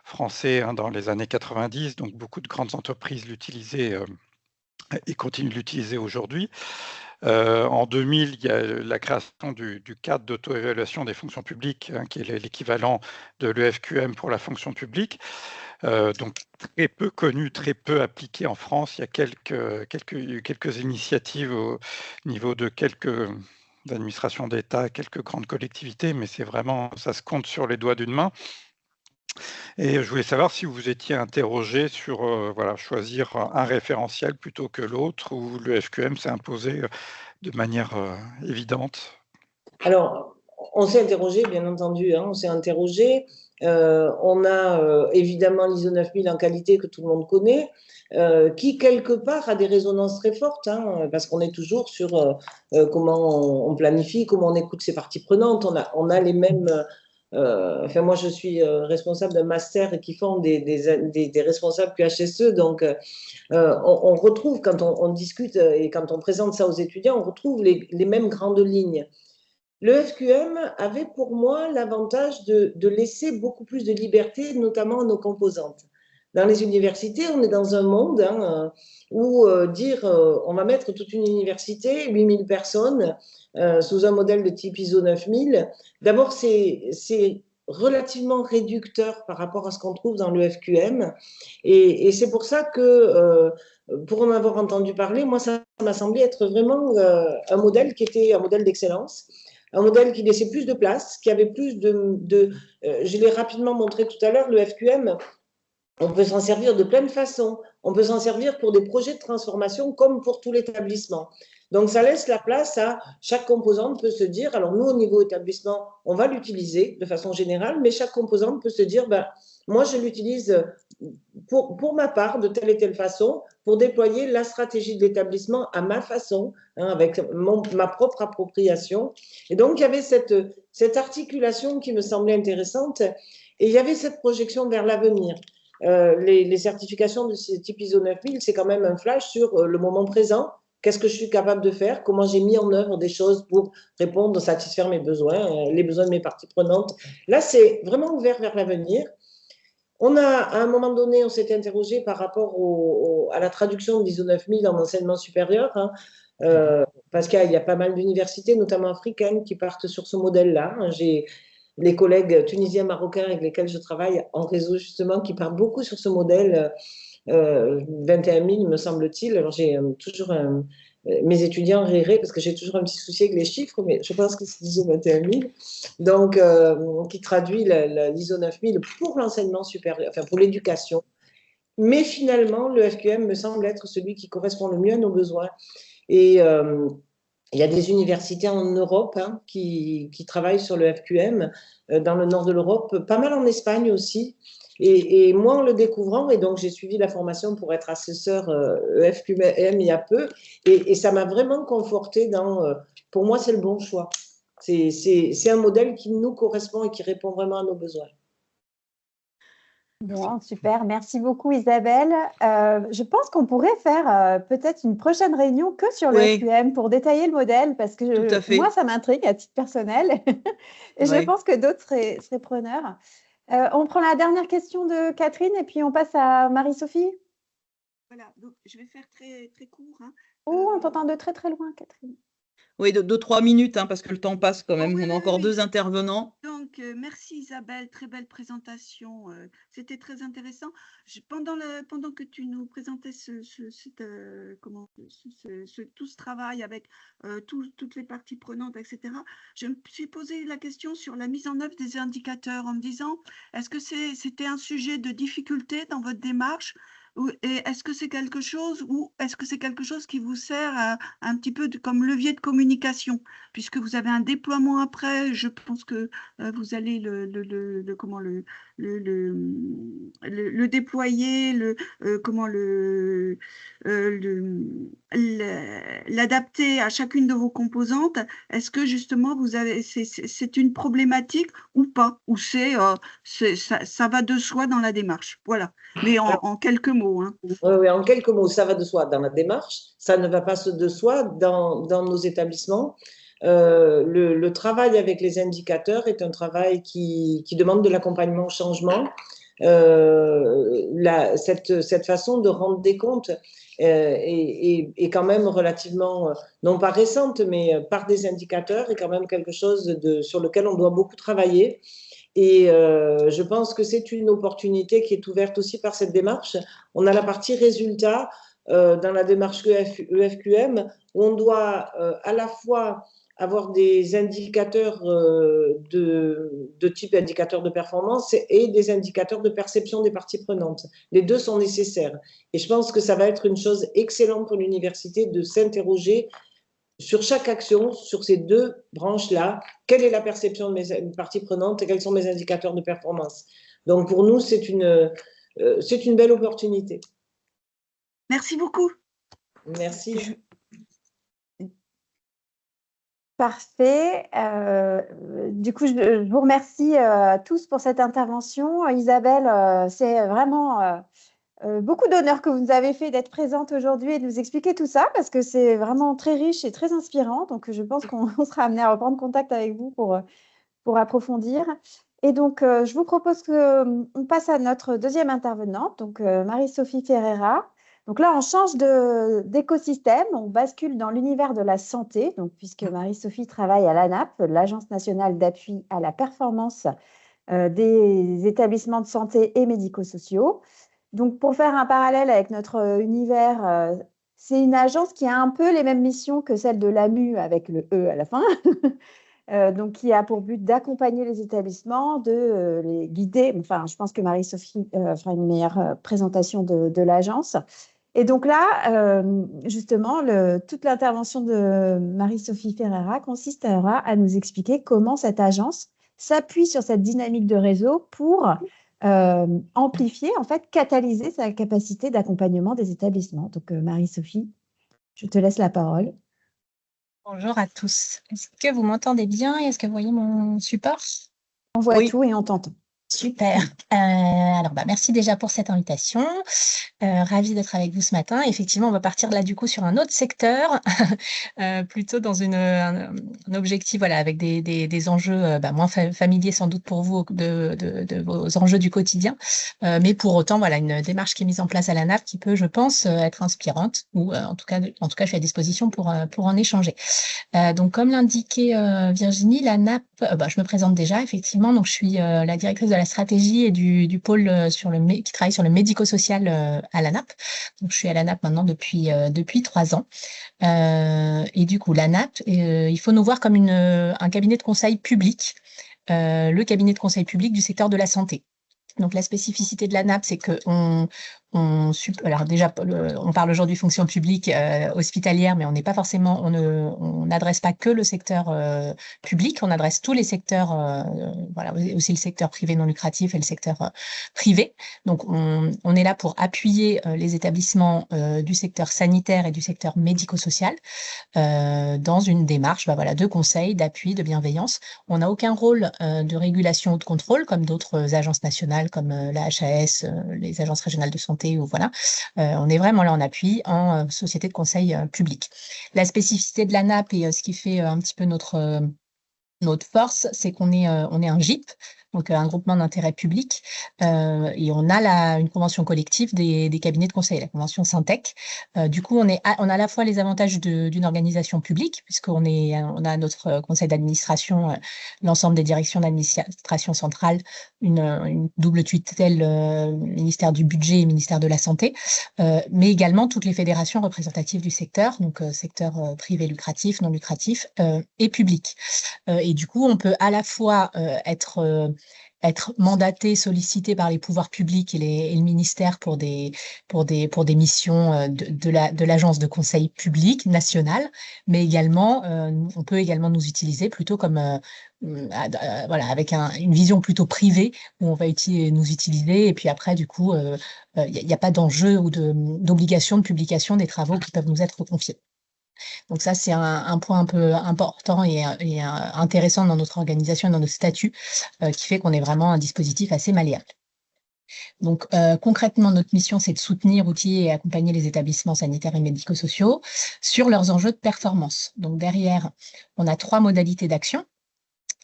français dans les années 90. Donc, beaucoup de grandes entreprises l'utilisaient et continuent de l'utiliser aujourd'hui. En 2000, il y a la création du cadre d'auto-évaluation des fonctions publiques, qui est l'équivalent de l'EFQM pour la fonction publique. Donc très peu connu, très peu appliqué en France. Il y a quelques initiatives au niveau de quelques administrations d'État, quelques grandes collectivités, mais c'est vraiment, ça se compte sur les doigts d'une main. Et je voulais savoir si vous étiez interrogé sur choisir un référentiel plutôt que l'autre, ou le FQM s'est imposé de manière évidente. Alors, on s'est interrogé, bien entendu, on s'est interrogé. On a évidemment l'ISO 9000 en qualité que tout le monde connaît, qui quelque part a des résonances très fortes, parce qu'on est toujours sur comment on planifie, comment on écoute ses parties prenantes. On a les mêmes. Moi, je suis responsable d'un master qui forme des responsables QHSE, donc on retrouve, quand on discute et quand on présente ça aux étudiants, on retrouve les mêmes grandes lignes. Le FQM avait pour moi l'avantage de laisser beaucoup plus de liberté, notamment à nos composantes. Dans les universités, on est dans un monde où on va mettre toute une université, 8000 personnes, sous un modèle de type ISO 9000. D'abord, c'est relativement réducteur par rapport à ce qu'on trouve dans le FQM. Et c'est pour ça que, pour en avoir entendu parler, moi, ça m'a semblé être vraiment un modèle qui était un modèle d'excellence. Un modèle qui laissait plus de place, qui avait plus je l'ai rapidement montré tout à l'heure, le FQM, on peut s'en servir de plein de façons. On peut s'en servir pour des projets de transformation comme pour tout l'établissement. Donc, ça laisse la place à chaque composante peut se dire, alors nous, au niveau établissement, on va l'utiliser de façon générale, mais chaque composante peut se dire, moi, je l'utilise pour ma part de telle et telle façon pour déployer la stratégie de l'établissement à ma façon, avec ma propre appropriation. Et donc, il y avait cette articulation qui me semblait intéressante et il y avait cette projection vers l'avenir. Les certifications de ce type ISO 9000, c'est quand même un flash sur le moment présent. Qu'est-ce que je suis capable de faire? Comment j'ai mis en œuvre des choses pour répondre, satisfaire mes besoins, les besoins de mes parties prenantes. Là, c'est vraiment ouvert vers l'avenir. À un moment donné, on s'était interrogé par rapport à la traduction de l'ISO 9000 en enseignement supérieur, parce qu'il y a pas mal d'universités, notamment africaines, qui partent sur ce modèle-là. J'ai les collègues tunisiens, marocains avec lesquels je travaille en réseau, justement, qui partent beaucoup sur ce modèle 21 000, me semble-t-il. Alors, j'ai toujours mes étudiants riraient parce que j'ai toujours un petit souci avec les chiffres, mais je pense que c'est l'ISO 21 000, donc qui traduit l'ISO 9000 pour l'enseignement supérieur, enfin pour l'éducation. Mais finalement, le FQM me semble être celui qui correspond le mieux à nos besoins. Et il y a des universités en Europe qui travaillent sur le FQM, dans le nord de l'Europe, pas mal en Espagne aussi. Et moi, en le découvrant, et donc j'ai suivi la formation pour être assesseur EFQM il y a peu, et ça m'a vraiment conforté pour moi, c'est le bon choix. C'est un modèle qui nous correspond et qui répond vraiment à nos besoins. Bon, super, merci beaucoup Isabelle. Je pense qu'on pourrait faire peut-être une prochaine réunion que sur le FQM pour détailler le modèle, parce que moi, ça m'intrigue à titre personnel, et je pense que d'autres seraient preneurs. On prend la dernière question de Catherine et puis on passe à Marie-Sophie. Voilà, donc je vais faire très, très court. Oh, on t'entend de très très loin, Catherine. Oui, 2-3 minutes, parce que le temps passe quand même. On a encore 2 intervenants. Donc, merci Isabelle, très belle présentation. C'était très intéressant. Pendant que tu nous présentais tout ce travail avec toutes les parties prenantes, etc., je me suis posé la question sur la mise en œuvre des indicateurs en me disant, est-ce que c'était un sujet de difficulté dans votre démarche? Et est-ce que c'est quelque chose qui vous sert un petit peu comme levier de communication, puisque vous avez un déploiement après, je pense que vous allez le le déployer, l'adapter à chacune de vos composantes. Est-ce que justement c'est une problématique ou pas, ou ça va de soi dans la démarche? Voilà, mais en quelques mots. Hein. Oui, en quelques mots, ça va de soi dans la démarche, ça ne va pas de soi dans nos établissements. Le travail avec les indicateurs est un travail qui demande de l'accompagnement au changement. Cette façon de rendre des comptes est quand même relativement, non pas récente, mais par des indicateurs, est quand même quelque chose sur lequel on doit beaucoup travailler. Et je pense que c'est une opportunité qui est ouverte aussi par cette démarche. On a la partie résultat dans la démarche EFQM, où on doit à la fois avoir des indicateurs de type indicateur de performance et des indicateurs de perception des parties prenantes. Les deux sont nécessaires. Et je pense que ça va être une chose excellente pour l'université de s'interroger sur chaque action, sur ces deux branches-là, quelle est la perception de mes parties prenantes et quels sont mes indicateurs de performance. Donc pour nous, c'est une belle opportunité. Merci beaucoup. Merci. Parfait. Du coup, je vous remercie tous pour cette intervention. Isabelle, c'est vraiment beaucoup d'honneur que vous nous avez fait d'être présente aujourd'hui et de nous expliquer tout ça, parce que c'est vraiment très riche et très inspirant. Donc, je pense qu'on sera amené à reprendre contact avec vous pour approfondir. Et donc, je vous propose qu'on passe à notre deuxième intervenante, donc Marie-Sophie Ferreira. Donc là, on change d'écosystème, on bascule dans l'univers de la santé, donc, puisque Marie-Sophie travaille à l'ANAP, l'Agence nationale d'appui à la performance des établissements de santé et médico-sociaux. Donc, pour faire un parallèle avec notre univers, c'est une agence qui a un peu les mêmes missions que celle de l'AMU avec le E à la fin, donc qui a pour but d'accompagner les établissements, de les guider. Enfin, je pense que Marie-Sophie fera une meilleure présentation de l'agence. Et donc là, justement, toute l'intervention de Marie-Sophie Ferreira consistera à nous expliquer comment cette agence s'appuie sur cette dynamique de réseau pour amplifier, en fait, catalyser sa capacité d'accompagnement des établissements. Donc, Marie-Sophie, je te laisse la parole. Bonjour à tous. Est-ce que vous m'entendez bien et est-ce que vous voyez mon support? On voit tout et on t'entend. Super. Alors, merci déjà pour cette invitation. Ravie d'être avec vous ce matin. Effectivement, on va partir là du coup sur un autre secteur, plutôt dans un objectif, voilà, avec des enjeux moins familiers sans doute pour vous de vos enjeux du quotidien, mais pour autant, voilà, une démarche qui est mise en place à l'ANAP qui peut, je pense, être inspirante, ou en tout cas, je suis à disposition pour en échanger. Donc, comme l'indiquait Virginie, l'ANAP, je me présente déjà, effectivement. Donc, je suis la directrice de la stratégie et du pôle qui travaille sur le médico-social à l'ANAP. Donc, je suis à l'ANAP maintenant depuis 3 ans. Et du coup, l'ANAP, il faut nous voir comme un cabinet de conseil public, le cabinet de conseil public du secteur de la santé. Donc, la spécificité de l'ANAP, c'est que alors déjà, on parle aujourd'hui fonction publique hospitalière, mais on n'est pas forcément, on n'adresse pas que le secteur public, on adresse tous les secteurs, voilà, aussi le secteur privé non lucratif et le secteur privé. Donc, on est là pour appuyer les établissements du secteur sanitaire et du secteur médico-social dans une démarche, de conseil, d'appui, de bienveillance. On n'a aucun rôle de régulation ou de contrôle comme d'autres agences nationales, comme la HAS, les agences régionales de santé, ou voilà, on est vraiment là en appui en société de conseil public. La spécificité de l'ANAP et ce qui fait un petit peu notre force, c'est qu'on est un GIP, donc un groupement d'intérêt public, et on a une convention collective des cabinets de conseil, la convention Syntec. Du coup, on a à la fois les avantages d'une organisation publique, puisqu'on a notre conseil d'administration, l'ensemble des directions d'administration centrale, une double tutelle, ministère du budget et ministère de la santé, mais également toutes les fédérations représentatives du secteur, donc secteur privé lucratif, non lucratif et public. Et du coup, on peut à la fois être être mandatés, sollicités par les pouvoirs publics et le ministère pour des missions de l'agence de conseil public national, mais également, on peut également nous utiliser plutôt comme voilà, avec une vision plutôt privée où on va nous utiliser, et puis après, du coup, il n'y a pas d'enjeu ou d'obligation de publication des travaux qui peuvent nous être confiés. Donc ça, c'est un point un peu important et intéressant dans notre organisation et dans notre statut, qui fait qu'on est vraiment un dispositif assez malléable. Donc concrètement, notre mission, c'est de soutenir, outiller et accompagner les établissements sanitaires et médico-sociaux sur leurs enjeux de performance. Donc derrière, on a 3 modalités d'action.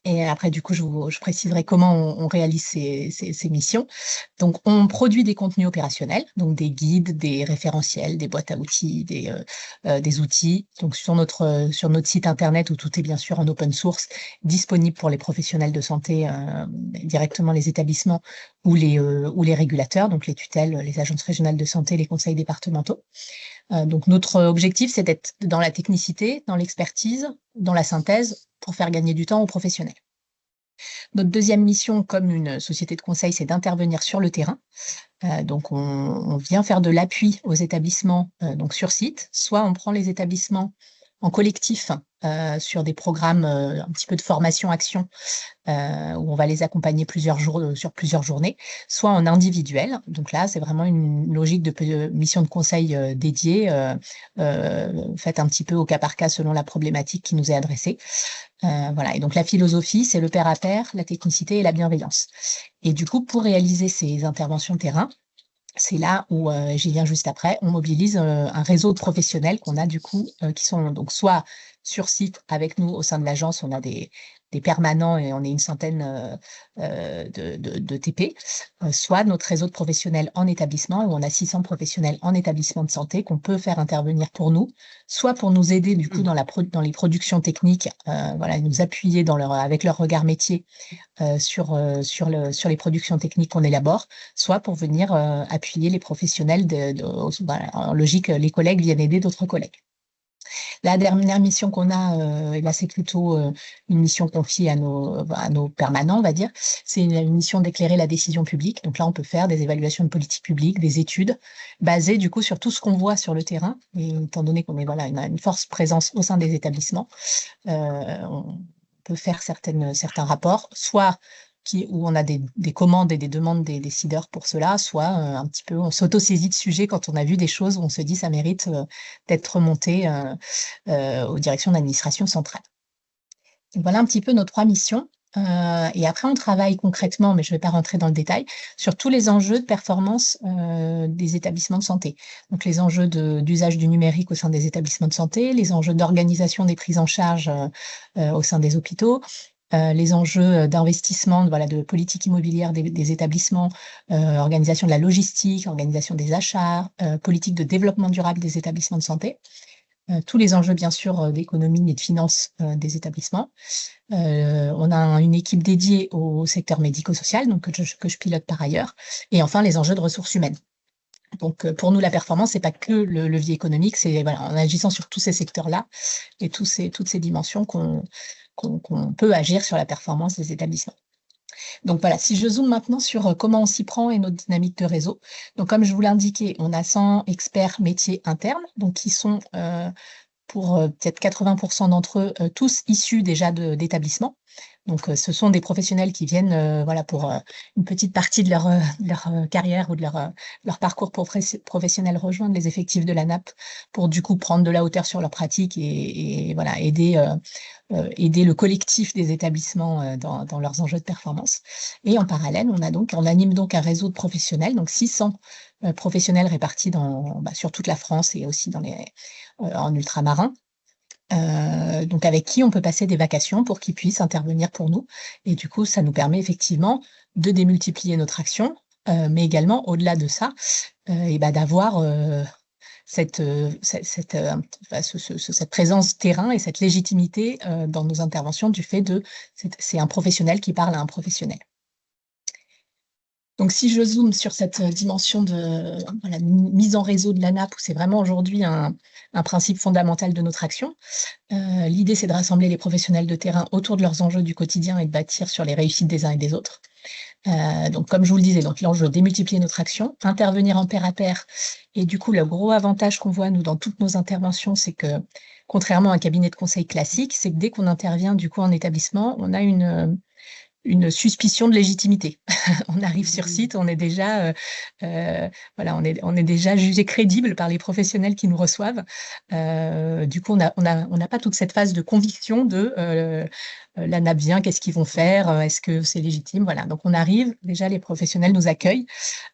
Et après, du coup, je préciserai comment on réalise ces missions. Donc, on produit des contenus opérationnels, donc des guides, des référentiels, des boîtes à outils, des outils. Donc, sur notre site internet, où tout est bien sûr en open source, disponible pour les professionnels de santé, directement les établissements ou les régulateurs, donc les tutelles, les agences régionales de santé, les conseils départementaux. Donc, notre objectif, c'est d'être dans la technicité, dans l'expertise, dans la synthèse, pour faire gagner du temps aux professionnels. Notre deuxième mission, comme une société de conseil, c'est d'intervenir sur le terrain. Donc, on vient faire de l'appui aux établissements donc sur site. Soit on prend les établissements en collectif sur des programmes un petit peu de formation-action où on va les accompagner sur plusieurs journées, soit en individuel. Donc là, c'est vraiment une logique de mission de conseil dédiée, faite un petit peu au cas par cas selon la problématique qui nous est adressée. Voilà. Et donc la philosophie, c'est le pair à pair, la technicité et la bienveillance. Et du coup, pour réaliser ces interventions terrain, c'est là où j'y viens juste après, on mobilise un réseau de professionnels qu'on a du coup, qui sont donc soit sur site avec nous au sein de l'agence, on a des permanents et on est une centaine de TP, soit notre réseau de professionnels en établissement, où on a 600 professionnels en établissement de santé qu'on peut faire intervenir pour nous, soit pour nous aider du coup dans les productions techniques, voilà, nous appuyer avec leur regard métier sur les productions techniques qu'on élabore, soit pour venir appuyer les professionnels voilà, en logique, les collègues viennent aider d'autres collègues. La dernière mission qu'on a, là c'est plutôt une mission confiée à nos permanents, on va dire, c'est une mission d'éclairer la décision publique. Donc là, on peut faire des évaluations de politique publique, des études, basées du coup sur tout ce qu'on voit sur le terrain. Et étant donné qu'on est voilà, une forte présence au sein des établissements, on peut faire certains rapports, soit où on a des commandes et des demandes des décideurs pour cela, soit un petit peu on s'auto-saisit de sujets quand on a vu des choses où on se dit ça mérite d'être remonté aux directions d'administration centrale. Donc voilà un petit peu nos 3 missions. Et après, on travaille concrètement, mais je ne vais pas rentrer dans le détail, sur tous les enjeux de performance des établissements de santé. Donc les enjeux d'usage du numérique au sein des établissements de santé, les enjeux d'organisation des prises en charge au sein des hôpitaux, les enjeux d'investissement, voilà, de politique immobilière des établissements, organisation de la logistique, organisation des achats, politique de développement durable des établissements de santé, tous les enjeux bien sûr d'économie et de finance des établissements. On a une équipe dédiée au secteur médico-social, donc que je pilote par ailleurs, et enfin les enjeux de ressources humaines. Donc, pour nous, la performance, c'est pas que le levier économique, c'est voilà, en agissant sur tous ces secteurs-là et toutes ces dimensions qu'on peut agir sur la performance des établissements. Donc voilà, si je zoome maintenant sur comment on s'y prend et notre dynamique de réseau. Donc comme je vous l'indiquais, on a 100 experts métiers internes, donc qui sont pour peut-être 80% d'entre eux, tous issus déjà d'établissements. Donc, ce sont des professionnels qui viennent voilà, pour une petite partie de leur carrière ou de leur parcours professionnel rejoindre les effectifs de la NAP pour du coup prendre de la hauteur sur leur pratique et voilà, aider le collectif des établissements dans leurs enjeux de performance. Et en parallèle, on anime donc un réseau de professionnels, donc 600 professionnels répartis sur toute la France et aussi en ultramarin. Donc avec qui on peut passer des vacations pour qu'ils puissent intervenir pour nous. Et du coup, ça nous permet effectivement de démultiplier notre action, mais également, au-delà de ça, d'avoir cette présence terrain et cette légitimité dans nos interventions du fait c'est un professionnel qui parle à un professionnel. Donc, si je zoome sur cette dimension de voilà, mise en réseau de la nappe, où c'est vraiment aujourd'hui un principe fondamental de notre action, l'idée, c'est de rassembler les professionnels de terrain autour de leurs enjeux du quotidien et de bâtir sur les réussites des uns et des autres. Donc, comme je vous le disais, donc l'enjeu, démultiplier notre action, intervenir en pair à pair. Et du coup, le gros avantage qu'on voit, nous, dans toutes nos interventions, c'est que, contrairement à un cabinet de conseil classique, c'est que dès qu'on intervient, du coup, en établissement, on a une suspicion de légitimité. On arrive sur site, on est déjà, voilà, on est déjà jugé crédible par les professionnels qui nous reçoivent. Du coup, on n'a pas toute cette phase de conviction de la nappe vient, qu'est-ce qu'ils vont faire, est-ce que c'est légitime, voilà. Donc on arrive, déjà les professionnels nous accueillent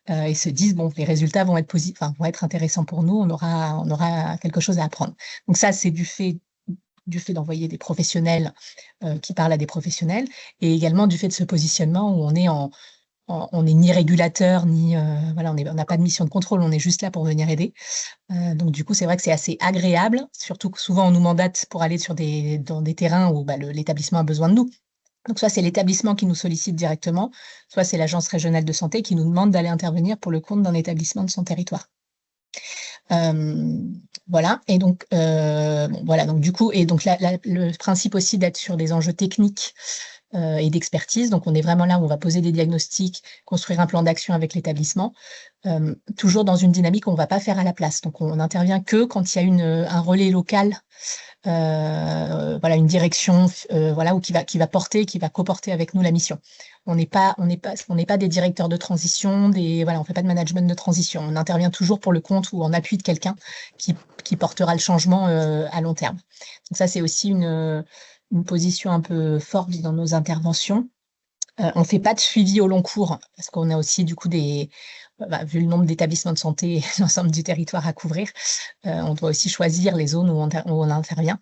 et se disent bon, les résultats vont être vont être intéressants pour nous, on aura quelque chose à apprendre. Donc ça, c'est du fait d'envoyer des professionnels qui parlent à des professionnels, et également du fait de ce positionnement où on est ni régulateur, ni voilà, on n'a pas de mission de contrôle, on est juste là pour venir aider. Donc du coup, c'est vrai que c'est assez agréable, surtout que souvent on nous mandate pour aller dans des terrains où l'établissement a besoin de nous. Donc soit c'est l'établissement qui nous sollicite directement, soit c'est l'agence régionale de santé qui nous demande d'aller intervenir pour le compte d'un établissement de son territoire. Voilà, et donc voilà, donc du coup, et donc le principe aussi d'être sur des enjeux techniques et d'expertise. Donc on est vraiment là où on va poser des diagnostics, construire un plan d'action avec l'établissement, toujours dans une dynamique où on ne va pas faire à la place. Donc on n'intervient que quand il y a un relais local, voilà, une direction, voilà, ou qui va porter, qui va coporter avec nous la mission. On n'est pas des directeurs de transition, voilà, on fait pas de management de transition. On intervient toujours pour le compte ou en appui de quelqu'un qui portera le changement à long terme. Donc ça, c'est aussi une position un peu forte dans nos interventions. On ne fait pas de suivi au long cours parce qu'on a aussi du coup vu le nombre d'établissements de santé et l'ensemble du territoire à couvrir, on doit aussi choisir les zones où on intervient.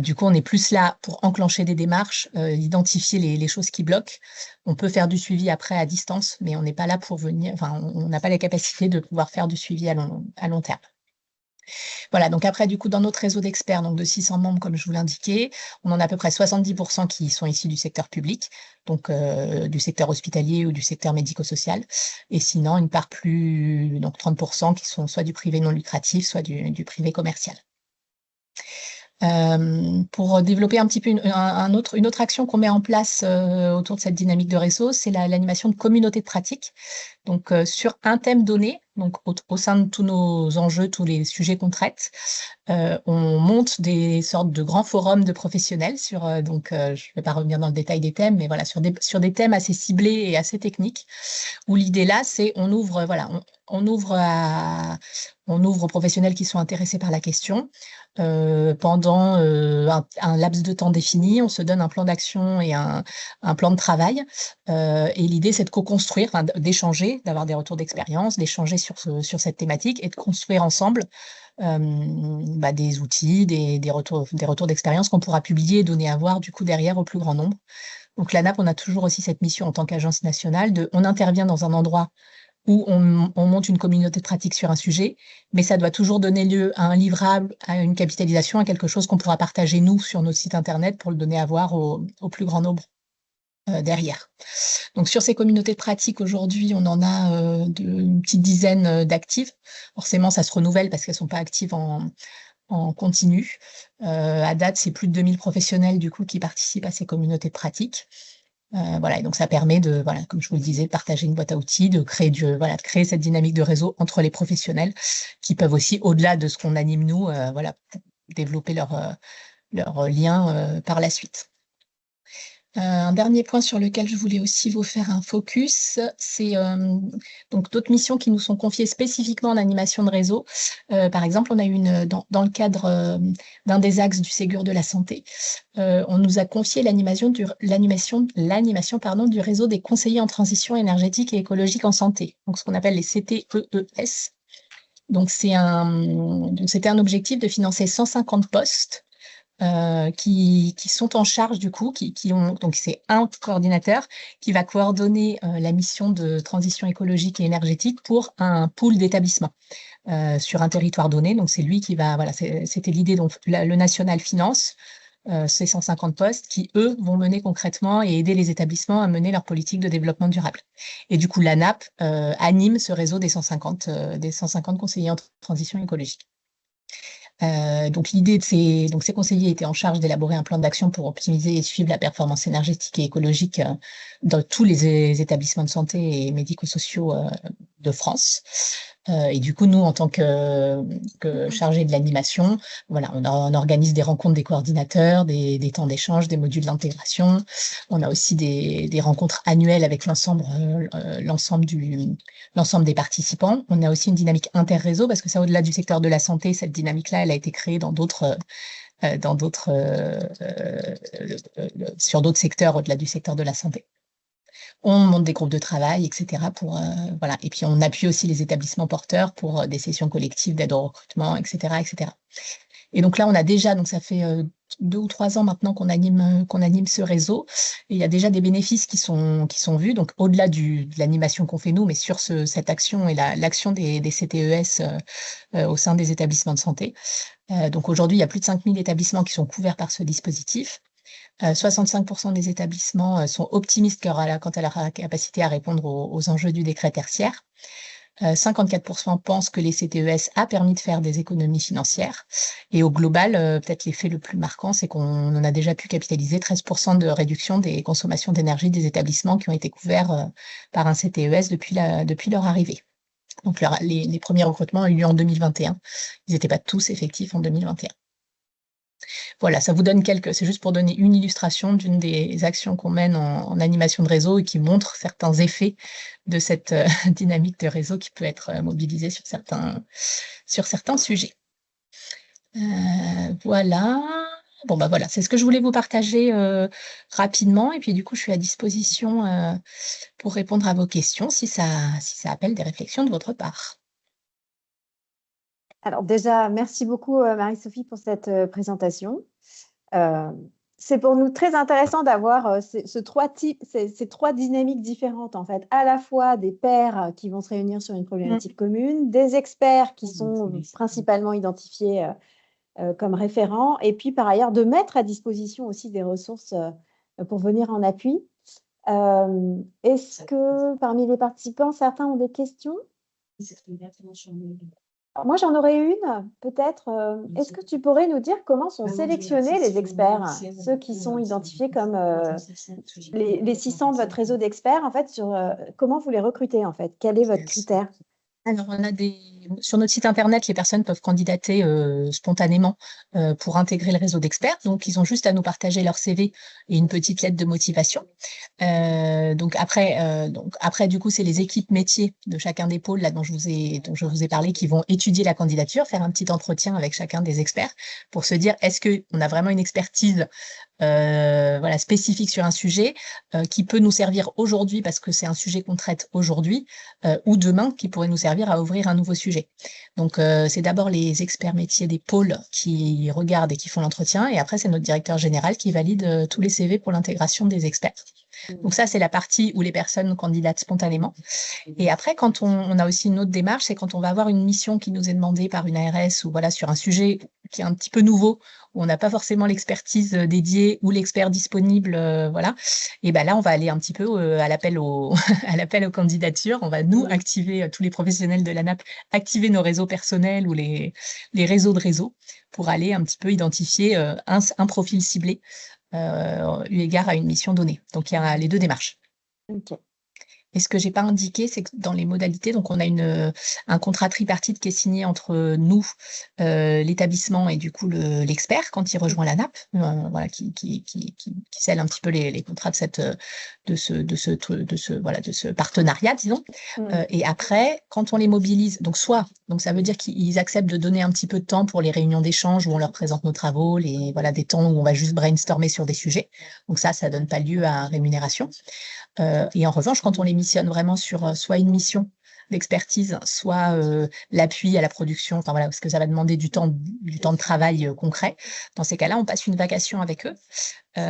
Du coup, on est plus là pour enclencher des démarches, identifier les choses qui bloquent. On peut faire du suivi après à distance, mais on n'est pas là pour venir, on n'a pas la capacité de pouvoir faire du suivi à long terme. Voilà, donc après, du coup, dans notre réseau d'experts, donc de 600 membres, comme je vous l'indiquais, on en a à peu près 70% qui sont issus du secteur public, donc du secteur hospitalier ou du secteur médico-social, et sinon, une part donc 30% qui sont soit du privé non lucratif, soit du privé commercial. Pour développer un petit peu une autre action qu'on met en place autour de cette dynamique de réseau, c'est l'animation de communautés de pratique. Donc, sur un thème donné, donc au sein de tous nos enjeux, tous les sujets qu'on traite, on monte des sortes de grands forums de professionnels donc je ne vais pas revenir dans le détail des thèmes, mais voilà, sur des thèmes assez ciblés et assez techniques, où l'idée là, c'est on ouvre aux professionnels qui sont intéressés par la question. Pendant un laps de temps défini, on se donne un plan d'action et un plan de travail. Et l'idée, c'est de co-construire, d'échanger, d'avoir des retours d'expérience, d'échanger sur cette thématique et de construire ensemble des outils, des retours d'expérience qu'on pourra publier et donner à voir du coup derrière au plus grand nombre. Donc la NAP, on a toujours aussi cette mission en tant qu'agence nationale on intervient dans un endroit où on monte une communauté de pratique sur un sujet, mais ça doit toujours donner lieu à un livrable, à une capitalisation, à quelque chose qu'on pourra partager, nous, sur notre site internet pour le donner à voir au plus grand nombre derrière. Donc, sur ces communautés de pratique, aujourd'hui, on en a une petite dizaine d'actives. Forcément, ça se renouvelle parce qu'elles ne sont pas actives en continu. À date, c'est plus de 2000 professionnels, du coup, qui participent à ces communautés de pratique. Voilà, et donc ça permet comme je vous le disais, de partager une boîte à outils, de créer cette dynamique de réseau entre les professionnels qui peuvent aussi, au-delà de ce qu'on anime nous, développer leur lien par la suite. Un dernier point sur lequel je voulais aussi vous faire un focus, c'est donc d'autres missions qui nous sont confiées spécifiquement en animation de réseau. Par exemple, on a dans le cadre d'un des axes du Ségur de la santé, on nous a confié l'animation du réseau des conseillers en transition énergétique et écologique en santé, donc ce qu'on appelle les CTEES. Donc c'était un objectif de financer 150 postes. Qui sont en charge du coup, donc c'est un coordinateur qui va coordonner la mission de transition écologique et énergétique pour un pool d'établissements sur un territoire donné. Donc c'est lui qui va, c'était l'idée, donc le national finance, ces 150 postes qui, eux, vont mener concrètement et aider les établissements à mener leur politique de développement durable. Et du coup, l'ANAP anime ce réseau des 150 conseillers en transition écologique. Donc l'idée de ces conseillers étaient en charge d'élaborer un plan d'action pour optimiser et suivre la performance énergétique et écologique dans tous les établissements de santé et médico-sociaux de France. Et du coup, nous, en tant que chargés de l'animation, voilà, on organise des rencontres des coordinateurs, des temps d'échange, des modules d'intégration. On a aussi des rencontres annuelles avec l'ensemble des participants. On a aussi une dynamique interréseau parce que ça, au-delà du secteur de la santé, cette dynamique-là, elle a été créée sur d'autres secteurs au-delà du secteur de la santé. On monte des groupes de travail, etc. Voilà. Et puis, on appuie aussi les établissements porteurs pour des sessions collectives d'aide au recrutement, etc., etc. Et donc là, on a déjà, donc ça fait 2 ou 3 ans maintenant qu'on anime ce réseau. Et il y a déjà des bénéfices qui sont vus. Donc, au-delà de l'animation qu'on fait nous, mais sur cette action et l'action des CTES au sein des établissements de santé. Donc, aujourd'hui, il y a plus de 5000 établissements qui sont couverts par ce dispositif. 65% des établissements sont optimistes quant à leur capacité à répondre aux enjeux du décret tertiaire. 54% pensent que les CTES a permis de faire des économies financières. Et au global, peut-être l'effet le plus marquant, c'est qu'on en a déjà pu capitaliser 13% de réduction des consommations d'énergie des établissements qui ont été couverts par un CTES depuis leur arrivée. Donc les premiers recrutements ont eu lieu en 2021. Ils n'étaient pas tous effectifs en 2021. Voilà, ça vous donne c'est juste pour donner une illustration d'une des actions qu'on mène en animation de réseau et qui montre certains effets de cette dynamique de réseau qui peut être mobilisée sur certains sujets. Voilà. Bon, bah voilà, c'est ce que je voulais vous partager rapidement. Et puis, du coup, je suis à disposition pour répondre à vos questions si ça appelle des réflexions de votre part. Alors déjà, merci beaucoup Marie-Sophie pour cette présentation. C'est pour nous très intéressant d'avoir ces 3 dynamiques différentes, en fait, à la fois des pairs qui vont se réunir sur une problématique commune, des experts qui sont principalement identifiés comme référents, et puis par ailleurs de mettre à disposition aussi des ressources pour venir en appui. Est-ce que parmi les participants, certains ont des questions ? Moi, j'en aurais une, peut-être. Est-ce que tu pourrais nous dire comment sont sélectionnés les experts, ceux qui sont identifiés comme les 600 de votre réseau d'experts, en fait, comment vous les recrutez, en fait? Quel est votre critère? Alors, sur notre site internet, les personnes peuvent candidater spontanément pour intégrer le réseau d'experts. Donc, ils ont juste à nous partager leur CV et une petite lettre de motivation. Donc après, du coup, c'est les équipes métiers de chacun des pôles là dont je vous ai parlé qui vont étudier la candidature, faire un petit entretien avec chacun des experts pour se dire est-ce qu'on a vraiment une expertise spécifique sur un sujet qui peut nous servir aujourd'hui parce que c'est un sujet qu'on traite aujourd'hui ou demain qui pourrait nous servir à ouvrir un nouveau sujet. Donc, c'est d'abord les experts métiers des pôles qui regardent et qui font l'entretien et après, c'est notre directeur général qui valide tous les CV pour l'intégration des experts. Donc ça, c'est la partie où les personnes candidatent spontanément. Et après, quand on a aussi une autre démarche, c'est quand on va avoir une mission qui nous est demandée par une ARS ou voilà sur un sujet qui est un petit peu nouveau, où on n'a pas forcément l'expertise dédiée ou l'expert disponible, voilà. Et ben là, on va aller un petit peu à l'appel aux candidatures. On va nous activer, tous les professionnels de l'ANAP, activer nos réseaux personnels ou les réseaux de réseau pour aller un petit peu identifier un profil ciblé eu égard à une mission donnée. Donc, il y a les 2 démarches. Ok. Et ce que je n'ai pas indiqué, c'est que dans les modalités, donc on a un contrat tripartite qui est signé entre nous, l'établissement et du coup l'expert quand il rejoint la NAP, voilà, qui scelle un petit peu les contrats de ce partenariat, disons. Et après, quand on les mobilise, donc ça veut dire qu'ils acceptent de donner un petit peu de temps pour les réunions d'échange où on leur présente nos travaux, des temps où on va juste brainstormer sur des sujets. Donc ça donne pas lieu à rémunération. Et en revanche, quand on les missionne vraiment sur soit une mission d'expertise, soit l'appui à la production, enfin voilà, parce que ça va demander du temps de travail concret. Dans ces cas-là, on passe une vacation avec eux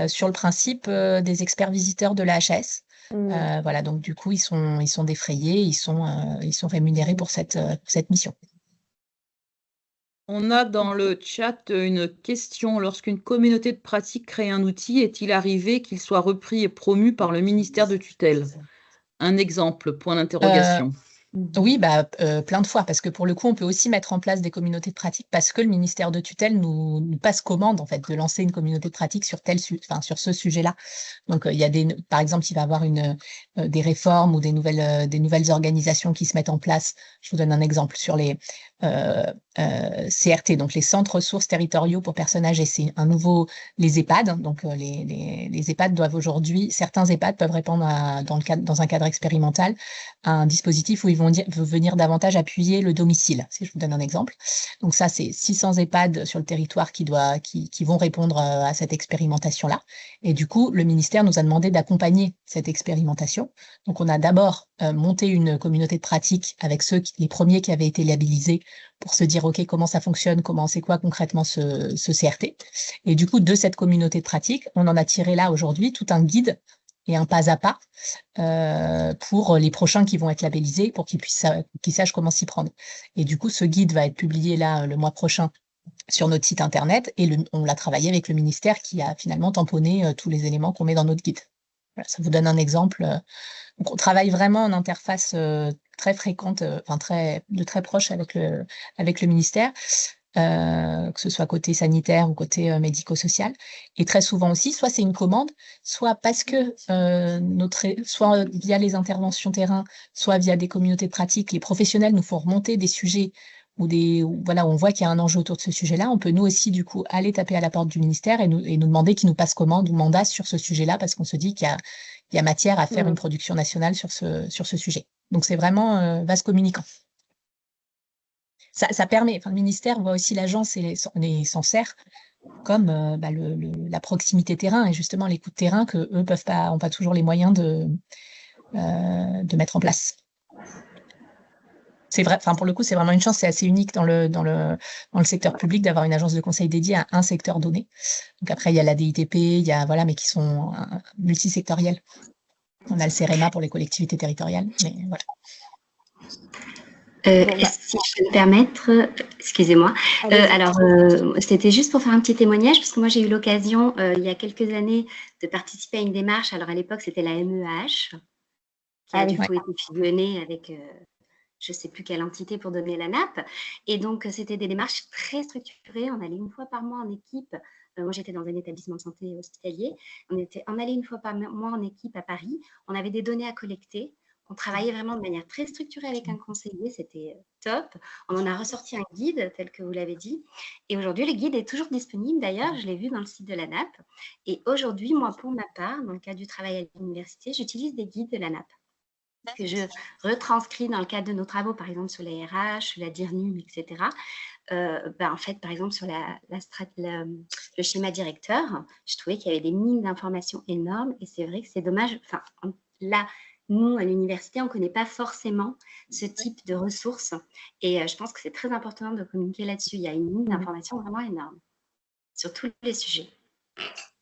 sur le principe des experts visiteurs de la HAS. Voilà, donc du coup, ils sont défrayés, ils sont rémunérés pour cette mission. On a dans le chat une question. Lorsqu'une communauté de pratique crée un outil, est-il arrivé qu'il soit repris et promu par le ministère de tutelle? Un exemple, point d'interrogation. Oui, plein de fois, parce que pour le coup, on peut aussi mettre en place des communautés de pratique parce que le ministère de tutelle nous passe commande en fait de lancer une communauté de pratique sur sur ce sujet-là. Donc il y a par exemple, il va y avoir des réformes ou des nouvelles organisations qui se mettent en place. Je vous donne un exemple sur les CRT, donc les centres ressources territoriaux pour personnes âgées. C'est un nouveau, les EHPAD. Donc les EHPAD doivent aujourd'hui, certains EHPAD peuvent répondre dans un cadre expérimental à un dispositif où ils vont venir davantage appuyer le domicile, si je vous donne un exemple. Donc ça, c'est 600 EHPAD sur le territoire qui vont répondre à cette expérimentation-là. Et du coup, le ministère nous a demandé d'accompagner cette expérimentation. Donc on a d'abord monté une communauté de pratique avec les premiers qui avaient été labellisés pour se dire, OK, comment ça fonctionne, c'est quoi concrètement ce CRT. Et du coup, de cette communauté de pratique, on en a tiré là aujourd'hui tout un guide et un pas à pas pour les prochains qui vont être labellisés, pour qu'ils sachent comment s'y prendre. Et du coup, ce guide va être publié là le mois prochain sur notre site internet et on l'a travaillé avec le ministère qui a finalement tamponné tous les éléments qu'on met dans notre guide. Voilà, ça vous donne un exemple. Donc on travaille vraiment en interface très fréquente, de très proche avec le ministère. Que ce soit côté sanitaire ou côté médico-social. Et très souvent aussi, soit c'est une commande, soit parce que soit via les interventions terrain, soit via des communautés de pratique, les professionnels nous font remonter des sujets où on voit qu'il y a un enjeu autour de ce sujet-là. On peut nous aussi, du coup, aller taper à la porte du ministère et nous demander qu'il nous passe commande ou mandat sur ce sujet-là parce qu'on se dit qu'il y a matière à faire une production nationale sur ce sujet. Donc, c'est vraiment vase communicant. Ça permet, le ministère voit aussi l'agence et s'en sert comme la proximité terrain et justement les coûts de terrain que eux n'ont pas toujours les moyens de mettre en place. C'est vrai, pour le coup, c'est vraiment une chance, c'est assez unique dans le secteur public d'avoir une agence de conseil dédiée à un secteur donné. Donc après, il y a la DITP, mais qui sont multisectoriels. On a le CEREMA pour les collectivités territoriales, mais voilà. Si je peux me permettre, excusez-moi. Alors, c'était juste pour faire un petit témoignage, parce que moi, j'ai eu l'occasion, il y a quelques années, de participer à une démarche. Alors, à l'époque, c'était la MEAH, qui a du coup été fusionnée avec, je ne sais plus quelle entité pour donner la nappe. Et donc, c'était des démarches très structurées. On allait une fois par mois en équipe. Moi, j'étais dans un établissement de santé hospitalier. On allait une fois par mois en équipe à Paris. On avait des données à collecter. On travaillait vraiment de manière très structurée avec un conseiller, c'était top. On en a ressorti un guide, tel que vous l'avez dit. Et aujourd'hui, le guide est toujours disponible. D'ailleurs, je l'ai vu dans le site de la NAP. Et aujourd'hui, moi, pour ma part, dans le cadre du travail à l'université, j'utilise des guides de la NAP que je retranscris dans le cadre de nos travaux, par exemple sur les RH, sur la DIRNUM, etc. En fait, par exemple, sur le schéma directeur, je trouvais qu'il y avait des mines d'informations énormes. Et c'est vrai que c'est dommage. Là, nous, à l'université, on ne connaît pas forcément ce type de ressources. Et je pense que c'est très important de communiquer là-dessus. Il y a une mine d'informations vraiment énorme sur tous les sujets.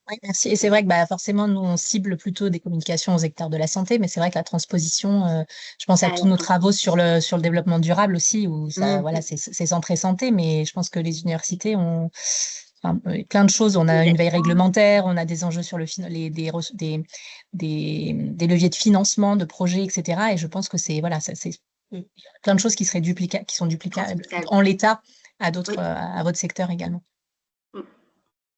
Oui, merci. Et c'est vrai que forcément, nous, on cible plutôt des communications aux secteurs de la santé, mais c'est vrai que la transposition, je pense à tous nos travaux sur le développement durable aussi, où c'est centré santé, mais je pense que les universités ont plein de choses. On a une veille réglementaire, on a des enjeux sur des leviers de financement, de projets, etc. Et je pense que c'est plein de choses qui sont duplicables en l'état à votre secteur également.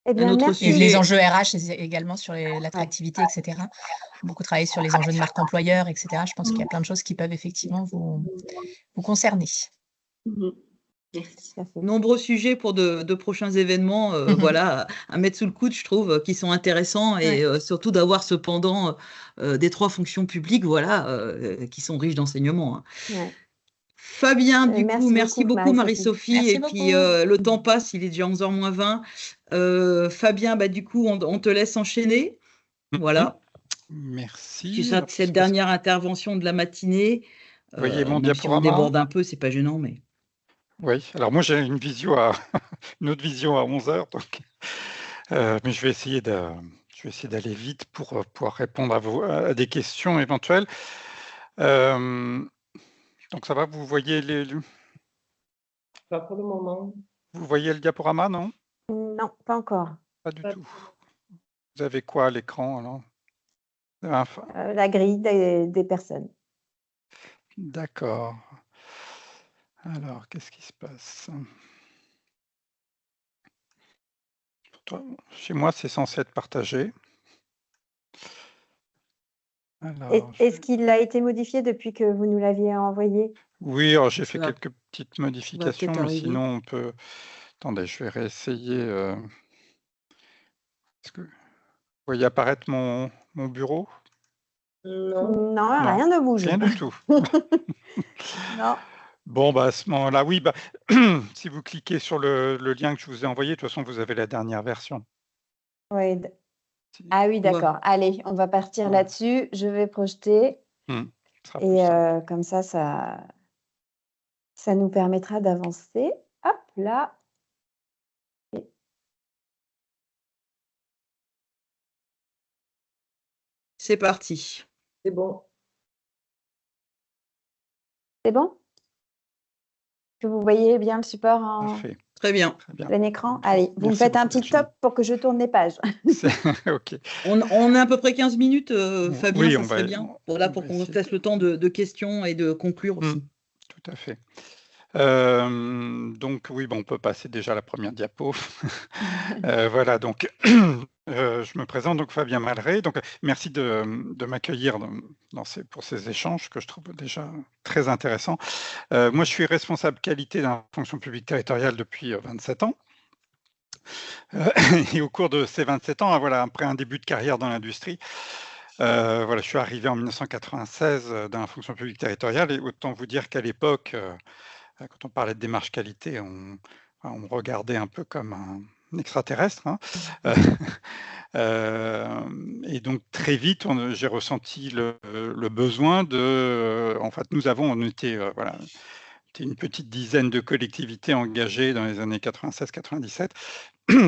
Eh bien, merci. Et les enjeux RH également sur l'attractivité, etc. Beaucoup travaillé sur les enjeux de marque employeur, etc. Je pense qu'il y a plein de choses qui peuvent effectivement vous concerner. Merci. Nombreux sujets pour de prochains événements, à mettre sous le coude, je trouve, qui sont intéressants et surtout d'avoir ce pendant des 3 fonctions publiques, qui sont riches d'enseignements. Hein. Ouais. Fabien, du coup, merci beaucoup Marie-Sophie. Et puis le temps passe, il est déjà 11h moins 20. Fabien, du coup, on te laisse enchaîner. Voilà. Merci. C'est cette dernière intervention de la matinée. Voyez mon Si diaporama. on déborde un peu, c'est pas gênant, mais. Oui, alors moi j'ai une autre vision à 11h, donc mais je vais essayer d'aller vite pour pouvoir répondre à des questions éventuelles. Donc ça va, vous voyez Pas pour le moment. Vous voyez le diaporama, non? Non, pas encore. Pas du tout. Vous avez quoi à l'écran alors? La grille des personnes. D'accord. Alors, qu'est-ce qui se passe? Chez moi, c'est censé être partagé. Est-ce qu'il a été modifié depuis que vous nous l'aviez envoyé? Oui, alors j'ai fait quelques petites modifications, mais sinon on peut... Attendez, je vais réessayer. Est-ce que vous voyez apparaître mon bureau? Non, rien ne bouge. Rien du tout. Non. Bon, à ce moment-là, oui, si vous cliquez sur le lien que je vous ai envoyé, de toute façon, vous avez la dernière version. Oui. Ah oui, d'accord. Allez, on va partir là-dessus. Je vais projeter. Et comme ça nous permettra d'avancer. Hop, là. C'est parti. C'est bon. C'est bon? Que vous voyez bien le support en Parfait. Très bien. plein écran? Allez, vous me faites un petit top pour que je tourne les pages. OK. On a à peu près 15 minutes, Fabien, Oui, ça serait bien. Voilà, pour qu'on fasse le temps de questions et de conclure aussi. Tout à fait. Donc oui, on peut passer déjà à la première diapo. Voilà, donc je me présente, donc Fabien Maleret. Donc merci de m'accueillir pour ces échanges que je trouve déjà très intéressants. Moi, je suis responsable qualité dans la fonction publique territoriale depuis 27 ans. Et au cours de ces 27 ans, après un début de carrière dans l'industrie, je suis arrivé en 1996 dans la fonction publique territoriale, et autant vous dire qu'à l'époque, quand on parlait de démarche qualité, on me regardait un peu comme un extraterrestre. Et donc très vite, j'ai ressenti le besoin de... En fait, on était une petite dizaine de collectivités engagées dans les années 96-97.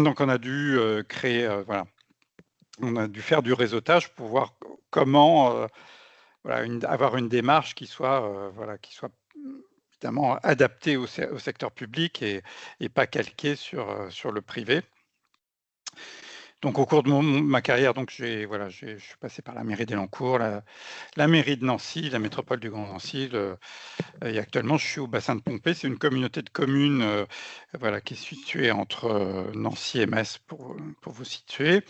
Donc on a dû créer, on a dû faire du réseautage pour voir comment avoir une démarche qui soit évidemment adaptée au secteur public et pas calquée sur le privé. Donc au cours de ma carrière, je suis passé par la mairie d'Elancourt, la mairie de Nancy, la métropole du Grand Nancy, et actuellement je suis au bassin de Pompée. C'est une communauté de communes qui est située entre Nancy et Metz, pour vous situer.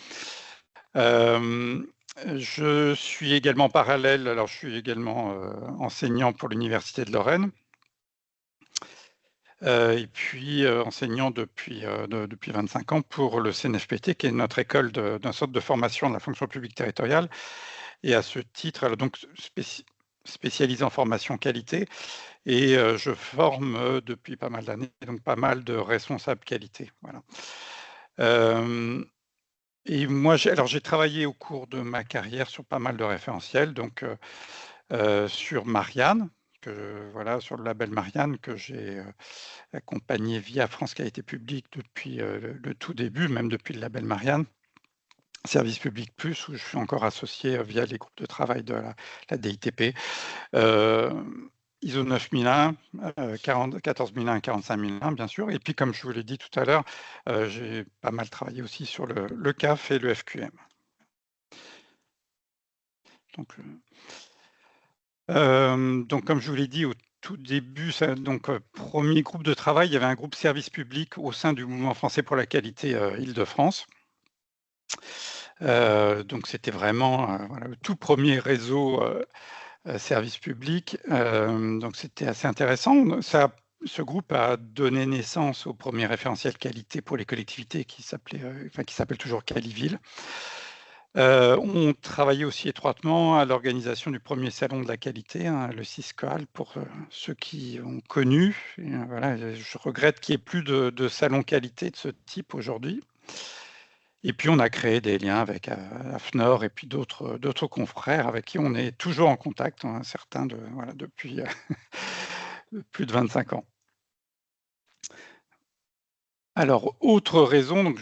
Je suis également parallèle, alors je suis également enseignant pour l'Université de Lorraine. Et puis enseignant depuis 25 ans pour le CNFPT, qui est notre école d'un centre de formation de la fonction publique territoriale. Et à ce titre, donc spécialisé en formation qualité, et je forme depuis pas mal d'années, donc pas mal de responsables qualité. Voilà. Et moi, j'ai travaillé au cours de ma carrière sur pas mal de référentiels, donc sur Marianne, sur le label Marianne, que j'ai accompagné via France Qualité Publique depuis le tout début, même depuis le label Marianne. Service Public Plus, où je suis encore associé via les groupes de travail de la DITP. ISO 9001, 14001 et 45001, bien sûr. Et puis, comme je vous l'ai dit tout à l'heure, j'ai pas mal travaillé aussi sur le CAF et le FQM. Donc comme je vous l'ai dit au tout début, premier groupe de travail, il y avait un groupe service public au sein du Mouvement français pour la qualité Île-de-France. Donc c'était vraiment le tout premier réseau service public. Donc c'était assez intéressant. Ce groupe a donné naissance au premier référentiel qualité pour les collectivités qui s'appelle toujours Caliville. On travaillait aussi étroitement à l'organisation du premier salon de la qualité, le CISCAL, pour ceux qui ont connu. Je regrette qu'il n'y ait plus de salon qualité de ce type aujourd'hui. Et puis, on a créé des liens avec AFNOR et puis d'autres confrères avec qui on est toujours en contact, certains depuis plus de 25 ans. Alors, autre raison,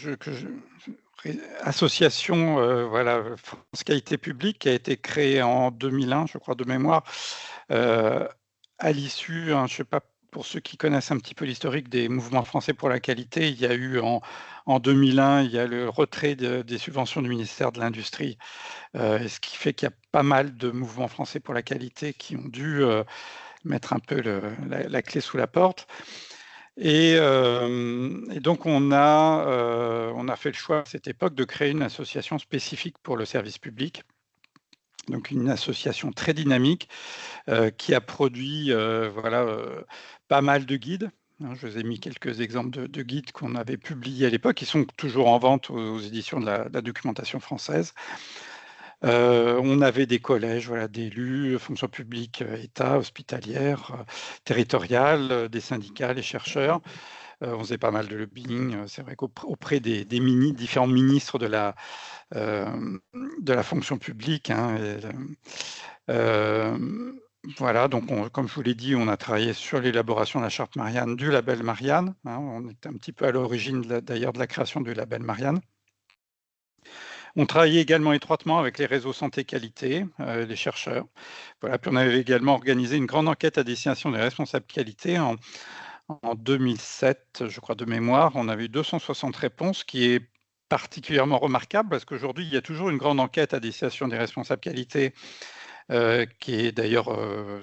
association France Qualité Publique, qui a été créée en 2001, je crois, de mémoire, à l'issue, je ne sais pas pour ceux qui connaissent un petit peu l'historique des mouvements français pour la qualité, il y a eu en 2001, il y a le retrait des subventions du ministère de l'Industrie, ce qui fait qu'il y a pas mal de mouvements français pour la qualité qui ont dû mettre un peu la clé sous la porte. Et donc, on a fait le choix à cette époque de créer une association spécifique pour le service public. Donc, une association très dynamique qui a produit pas mal de guides. Je vous ai mis quelques exemples de guides qu'on avait publiés à l'époque, qui sont toujours en vente aux éditions de la documentation française. On avait des collèges d'élus, fonction publique, État, hospitalière, territoriale, des syndicats, les chercheurs. On faisait pas mal de lobbying. C'est vrai qu'auprès des différents ministres de la fonction publique. Voilà, donc comme je vous l'ai dit, on a travaillé sur l'élaboration de la charte Marianne, du label Marianne. On était un petit peu à l'origine d'ailleurs de la création du label Marianne. On travaillait également étroitement avec les réseaux santé-qualité, les chercheurs. Voilà, puis on avait également organisé une grande enquête à destination des responsables qualité en 2007, je crois de mémoire. On avait eu 260 réponses, qui est particulièrement remarquable parce qu'aujourd'hui, il y a toujours une grande enquête à destination des responsables qualité qui est d'ailleurs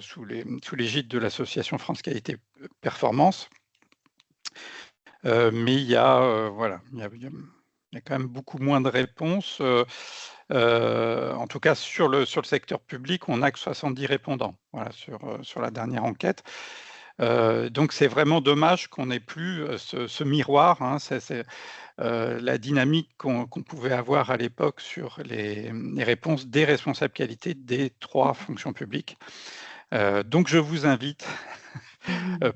sous l'égide de l'association France Qualité Performance. Mais il y a quand même beaucoup moins de réponses. En tout cas, sur le secteur public, on n'a que 70 répondants sur la dernière enquête. Donc, c'est vraiment dommage qu'on n'ait plus ce miroir. C'est la dynamique qu'on pouvait avoir à l'époque sur les réponses des responsables qualité des 3 fonctions publiques. Donc, je vous invite,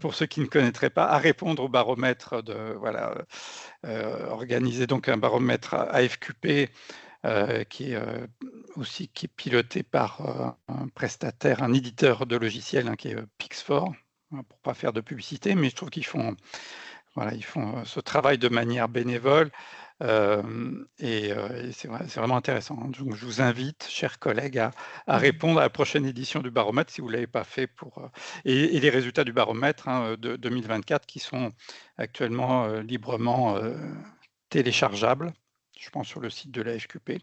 pour ceux qui ne connaîtraient pas, à répondre au baromètre organiser donc un baromètre AFQP qui est piloté par un prestataire, un éditeur de logiciels qui est Pix4, pour ne pas faire de publicité, mais je trouve qu'ils font ce travail de manière bénévole et c'est vraiment intéressant. Donc, je vous invite, chers collègues, à répondre à la prochaine édition du baromètre si vous ne l'avez pas fait et les résultats du baromètre de 2024 qui sont actuellement librement téléchargeables, je pense, sur le site de la FQP.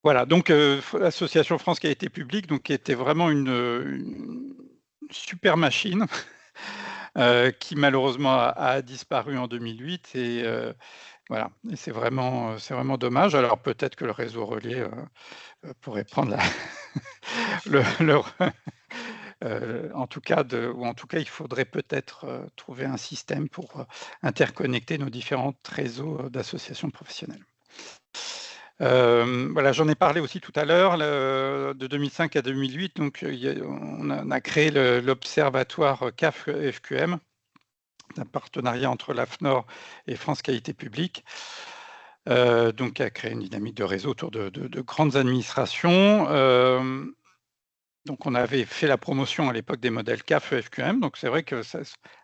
Voilà, donc l'association France Qualité Publique, donc, qui était vraiment une super machine qui malheureusement a disparu en 2008 et voilà, et c'est vraiment dommage. Alors peut-être que le réseau relais pourrait prendre en tout cas, il faudrait peut-être trouver un système pour interconnecter nos différents réseaux d'associations professionnelles. Voilà, j'en ai parlé aussi tout à l'heure, de 2005 à 2008, donc on a créé l'observatoire CAF-FQM, un partenariat entre l'AFNOR et France Qualité Publique, donc qui a créé une dynamique de réseau autour de grandes administrations. Donc, on avait fait la promotion à l'époque des modèles CAF FQM. Donc, c'est vrai qu'à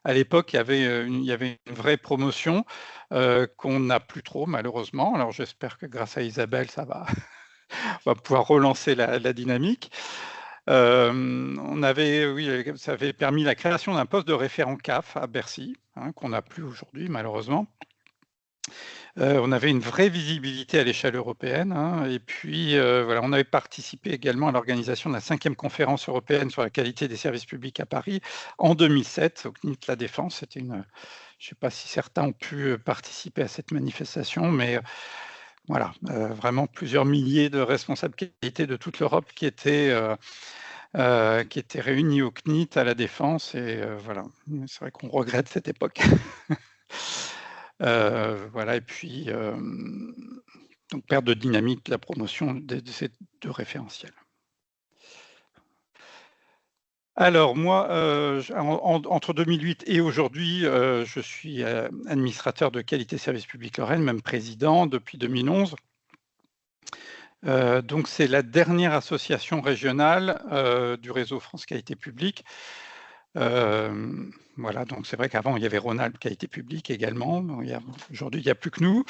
l'époque, il y avait une vraie promotion qu'on n'a plus trop, malheureusement. Alors, j'espère que grâce à Isabelle, ça va pouvoir relancer la dynamique. Ça avait permis la création d'un poste de référent CAF à Bercy, qu'on n'a plus aujourd'hui, malheureusement. On avait une vraie visibilité à l'échelle européenne et puis on avait participé également à l'organisation de la 5e conférence européenne sur la qualité des services publics à Paris en 2007 au CNIT La Défense. Je ne sais pas si certains ont pu participer à cette manifestation, mais voilà, vraiment plusieurs milliers de responsables qualité de toute l'Europe qui étaient réunis au CNIT à La Défense et voilà, c'est vrai qu'on regrette cette époque. Voilà, et puis donc perte de dynamique de la promotion de ces 2 référentiels. Alors moi, entre 2008 et aujourd'hui, je suis administrateur de qualité service public Lorraine, même président depuis 2011. Donc c'est la dernière association régionale du réseau France Qualité Publique. Voilà, donc c'est vrai qu'avant, il y avait Rhône-Alpes Qualité Publique également. Aujourd'hui, il n'y a plus que nous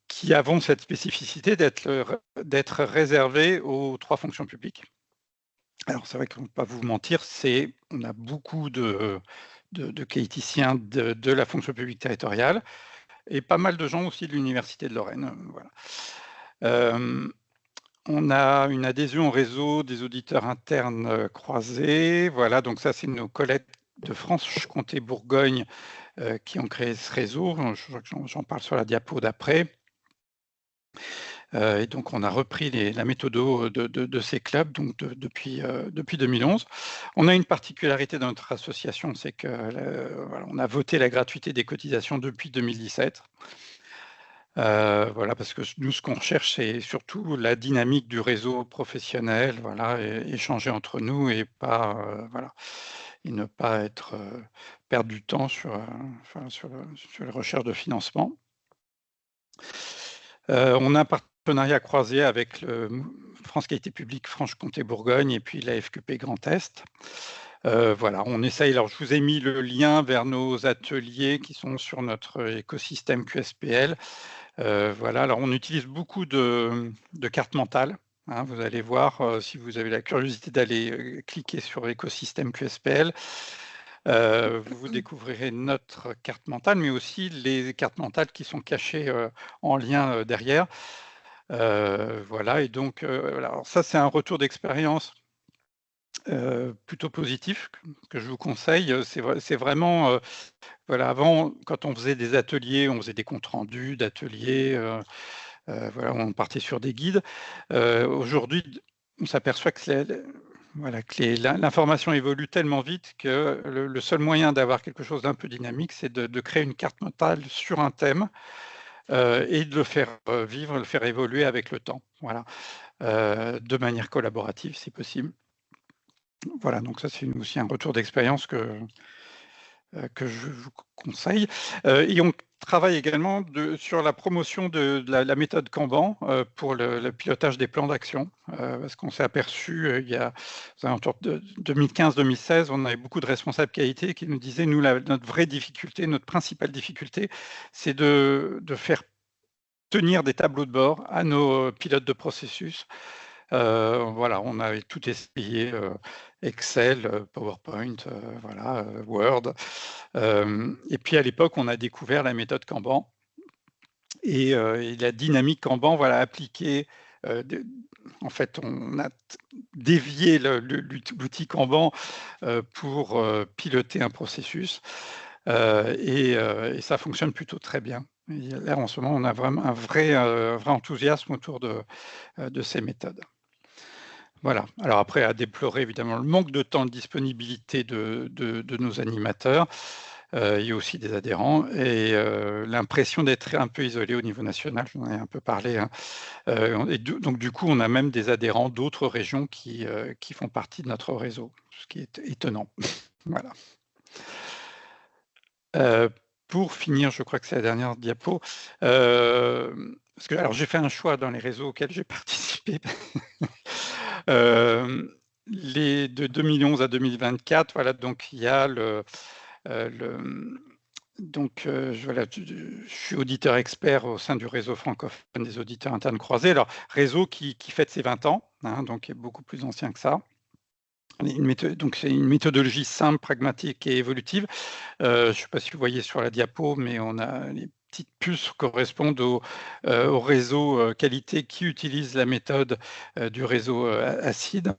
qui avons cette spécificité d'être réservés aux 3 fonctions publiques. Alors, c'est vrai qu'on ne peut pas vous mentir, on a beaucoup de qualiticiens de la fonction publique territoriale et pas mal de gens aussi de l'Université de Lorraine. Voilà. On a une adhésion au réseau des auditeurs internes croisés. Voilà, donc ça, c'est nos collègues de Franche-Comté-Bourgogne qui ont créé ce réseau. J'en parle sur la diapo d'après. Et donc, on a repris la méthode de ces clubs donc depuis 2011. On a une particularité dans notre association, c'est qu'on a voté la gratuité des cotisations depuis 2017. Voilà, parce que nous, ce qu'on recherche, c'est surtout la dynamique du réseau professionnel, voilà, et échanger entre nous et pas, voilà, et ne pas perdre du temps sur les recherches de financement. On a un partenariat croisé avec le France Qualité Publique Franche-Comté-Bourgogne et puis la FQP Grand Est. Voilà, on essaye. Alors, je vous ai mis le lien vers nos ateliers qui sont sur notre écosystème QSPL. Voilà, alors on utilise beaucoup de cartes mentales. Hein, vous allez voir, si vous avez la curiosité d'aller cliquer sur écosystème QSPL, vous découvrirez notre carte mentale, mais aussi les cartes mentales qui sont cachées en lien derrière. Voilà, et donc, alors ça, c'est un retour d'expérience plutôt positif que je vous conseille. C'est vraiment, voilà, avant, quand on faisait des ateliers, on faisait des comptes rendus d'ateliers, voilà, on partait sur des guides. Aujourd'hui, on s'aperçoit que voilà, l'information évolue tellement vite que le seul moyen d'avoir quelque chose d'un peu dynamique, c'est de créer une carte mentale sur un thème et de le faire vivre, le faire évoluer avec le temps, voilà, de manière collaborative si possible. Voilà, donc ça c'est aussi un retour d'expérience que je vous conseille. Et on travaille également sur la promotion de la méthode Kanban pour le pilotage des plans d'action, parce qu'on s'est aperçu, il y a autour de 2015-2016, on avait beaucoup de responsables qualité qui nous disaient, nous, notre vraie difficulté, notre principale difficulté, c'est de faire tenir des tableaux de bord à nos pilotes de processus. Voilà, on avait tout essayé, Excel, PowerPoint, voilà, Word. Et puis à l'époque, on a découvert la méthode Kanban et la dynamique Kanban, voilà, appliquée. En fait, on a dévié l'outil Kanban pour piloter un processus et ça fonctionne plutôt très bien. Et là, en ce moment, on a vraiment un vrai enthousiasme autour de ces méthodes. Voilà. Alors après, à déplorer évidemment le manque de temps de disponibilité de nos animateurs et aussi des adhérents et l'impression d'être un peu isolé au niveau national, j'en ai un peu parlé. Hein. Et donc du coup, on a même des adhérents d'autres régions qui font partie de notre réseau, ce qui est étonnant. Voilà. Pour finir, je crois que c'est la dernière diapo. Parce que, alors, j'ai fait un choix dans les réseaux auxquels j'ai participé. De 2011 à 2024, voilà, donc il y a voilà, je suis auditeur expert au sein du réseau francophone des auditeurs internes croisés. Alors, réseau qui fête ses 20 ans, hein, donc est beaucoup plus ancien que ça. Donc, c'est une méthodologie simple, pragmatique et évolutive. Je ne sais pas si vous voyez sur la diapo, mais on a les petites puces correspondent au réseau qualité qui utilise la méthode du réseau ACID.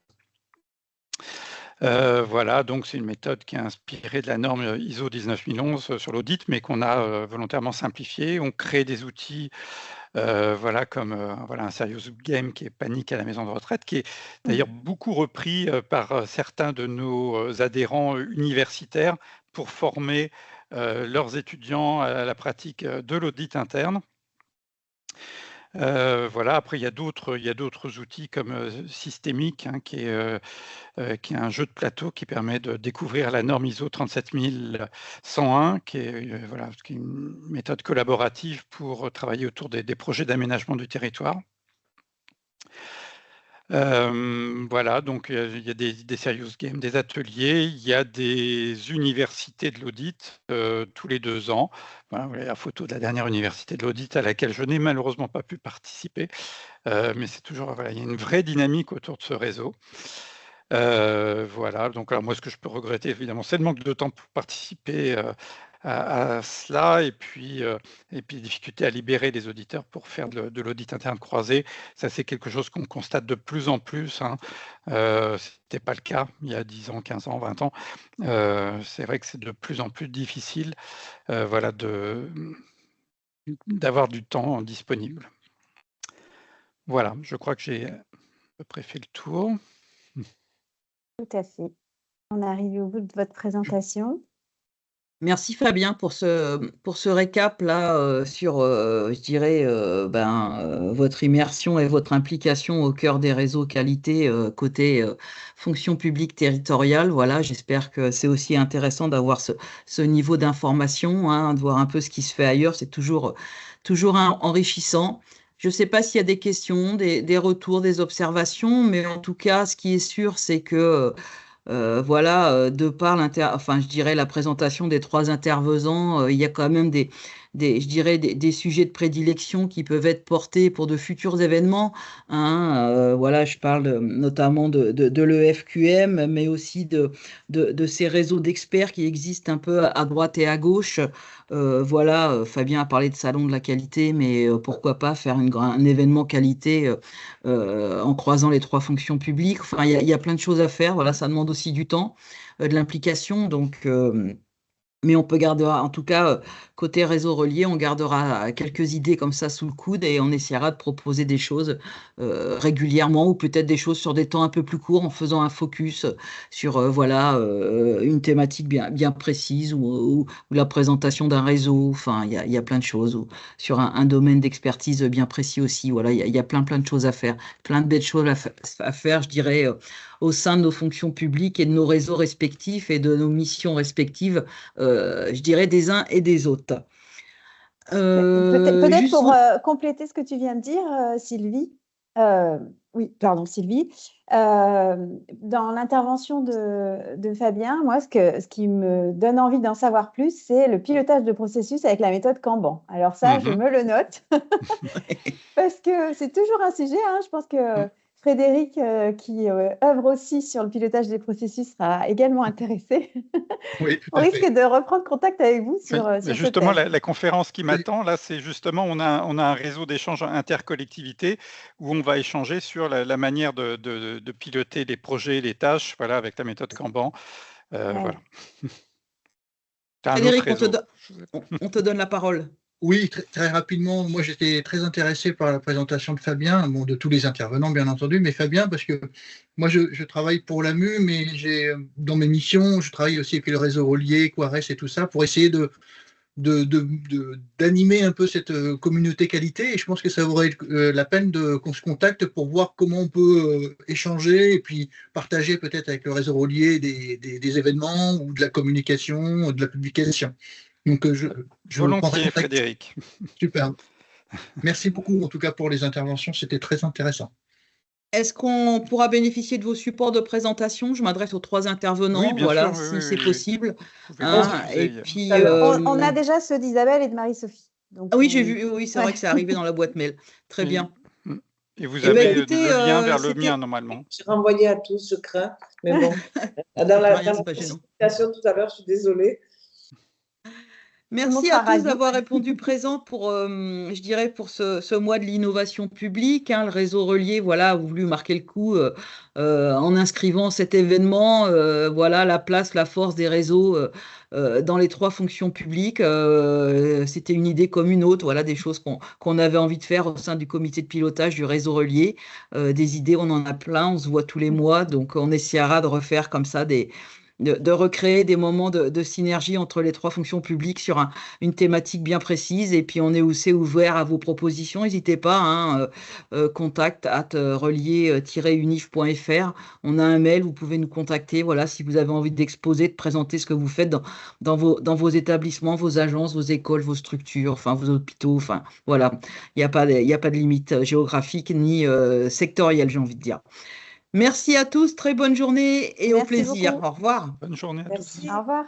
Voilà, donc c'est une méthode qui est inspirée de la norme ISO 19011 sur l'audit, mais qu'on a volontairement simplifiée. On crée des outils voilà, comme voilà, un serious game qui est Panique à la maison de retraite, qui est d'ailleurs beaucoup repris par certains de nos adhérents universitaires pour former leurs étudiants à la pratique de l'audit interne. Voilà, après, il y a d'autres outils comme Systémique, hein, qui est un jeu de plateau qui permet de découvrir la norme ISO 37101, qui est, voilà, qui est une méthode collaborative pour travailler autour des projets d'aménagement du territoire. Voilà, donc il y a des serious games, des ateliers, il y a des universités de l'audit tous les 2 ans. Voilà, vous voyez la photo de la dernière université de l'audit à laquelle je n'ai malheureusement pas pu participer, mais c'est toujours, voilà, il y a une vraie dynamique autour de ce réseau. Voilà, donc alors moi ce que je peux regretter évidemment c'est le manque de temps pour participer à cela et puis difficulté à libérer les auditeurs pour faire de l'audit interne croisé. Ça c'est quelque chose qu'on constate de plus en plus, hein. C'était pas le cas il y a 10 ans, 15 ans, 20 ans. C'est vrai que c'est de plus en plus difficile voilà, d'avoir du temps disponible. Voilà, je crois que j'ai à peu près fait le tour. Tout à fait. On est arrivé au bout de votre présentation. Merci Fabien pour ce récap là sur, je dirais, votre immersion et votre implication au cœur des réseaux qualité côté fonction publique territoriale. Voilà, j'espère que c'est aussi intéressant d'avoir ce niveau d'information, hein, de voir un peu ce qui se fait ailleurs. C'est toujours enrichissant. Je ne sais pas s'il y a des questions, des retours, des observations, mais en tout cas, ce qui est sûr, c'est que voilà, de par je dirais la présentation des 3 intervenants, il y a quand même je dirais des sujets de prédilection qui peuvent être portés pour de futurs événements, hein. Voilà, je parle notamment de l'EFQM, mais aussi de ces réseaux d'experts qui existent un peu à droite et à gauche. Voilà, Fabien a parlé de salon de la qualité, mais pourquoi pas faire un événement qualité en croisant les 3 fonctions publiques. Enfin, il y a plein de choses à faire. Voilà, ça demande aussi du temps, de l'implication. Donc, mais on peut garder, en tout cas, côté réseau relié, on gardera quelques idées comme ça sous le coude et on essaiera de proposer des choses régulièrement ou peut-être des choses sur des temps un peu plus courts en faisant un focus sur voilà, une thématique bien précise ou la présentation d'un réseau. Enfin, il y a plein de choses. Ou sur un domaine d'expertise bien précis aussi. Voilà, il y a plein de choses à faire. Plein de belles choses à faire, je dirais, au sein de nos fonctions publiques et de nos réseaux respectifs et de nos missions respectives, je dirais, des uns et des autres. Peut-être pour compléter ce que tu viens de dire, Sylvie. Oui, pardon, Sylvie. Dans l'intervention de Fabien, moi, ce qui me donne envie d'en savoir plus, c'est le pilotage de processus avec la méthode Kanban. Alors ça, je me le note, parce que c'est toujours un sujet, hein. Je pense que Frédéric, qui œuvre aussi sur le pilotage des processus, sera également intéressé. Oui, tout On à risque fait. de reprendre contact avec vous sur justement, ce thème. la conférence qui m'attend, là, c'est justement, on a un réseau d'échange intercollectivité où on va échanger sur la manière de piloter les projets, les tâches, voilà, avec la méthode Kanban. Voilà. Frédéric, on te donne la parole. Oui, très rapidement, moi j'étais très intéressé par la présentation de Fabien, bon, de tous les intervenants bien entendu, mais Fabien, parce que moi je travaille pour l'AMU, mais dans mes missions, je travaille aussi avec le réseau relié, Quares et tout ça, pour essayer d'animer un peu cette communauté qualité, et je pense que ça vaudrait la peine qu'on se contacte pour voir comment on peut échanger et puis partager peut-être avec le réseau relié des événements ou de la communication, de la publication. Donc, je volontiers, Frédéric. Super. Merci beaucoup, en tout cas, pour les interventions. C'était très intéressant. Est-ce qu'on pourra bénéficier de vos supports de présentation? Je m'adresse aux 3 intervenants, oui, bien voilà, sûr, si c'est possible. Et puis, on a déjà ceux d'Isabelle et de Marie-Sophie. Ah oui, j'ai vu, oui, c'est vrai que c'est arrivé dans la boîte mail. Très bien. Et vous avez le lien vers le mien, normalement. J'ai renvoyé à tous, je crains. Mais bon, dans la présentation tout à l'heure, je suis désolée. Merci à tous d'avoir répondu présent pour, je dirais, pour ce mois de l'innovation publique, hein. Le réseau relié, voilà, a voulu marquer le coup en inscrivant cet événement, voilà, la place, la force des réseaux dans les 3 fonctions publiques. C'était une idée comme une autre, voilà, des choses qu'on avait envie de faire au sein du comité de pilotage du réseau relié. Des idées, on en a plein, on se voit tous les mois, donc on essaiera de refaire comme ça de recréer des moments de synergie entre les 3 fonctions publiques sur une thématique bien précise. Et puis, on est aussi ouvert à vos propositions. N'hésitez pas, hein, contact@relier-unif.fr. On a un mail, vous pouvez nous contacter. Voilà, si vous avez envie d'exposer, de présenter ce que vous faites dans vos établissements, vos agences, vos écoles, vos structures, enfin, vos hôpitaux. Enfin, voilà, il n'y a pas de limite géographique ni sectorielle, j'ai envie de dire. Merci à tous, très bonne journée et au plaisir. Beaucoup. Au revoir. Bonne journée à tous. Au revoir.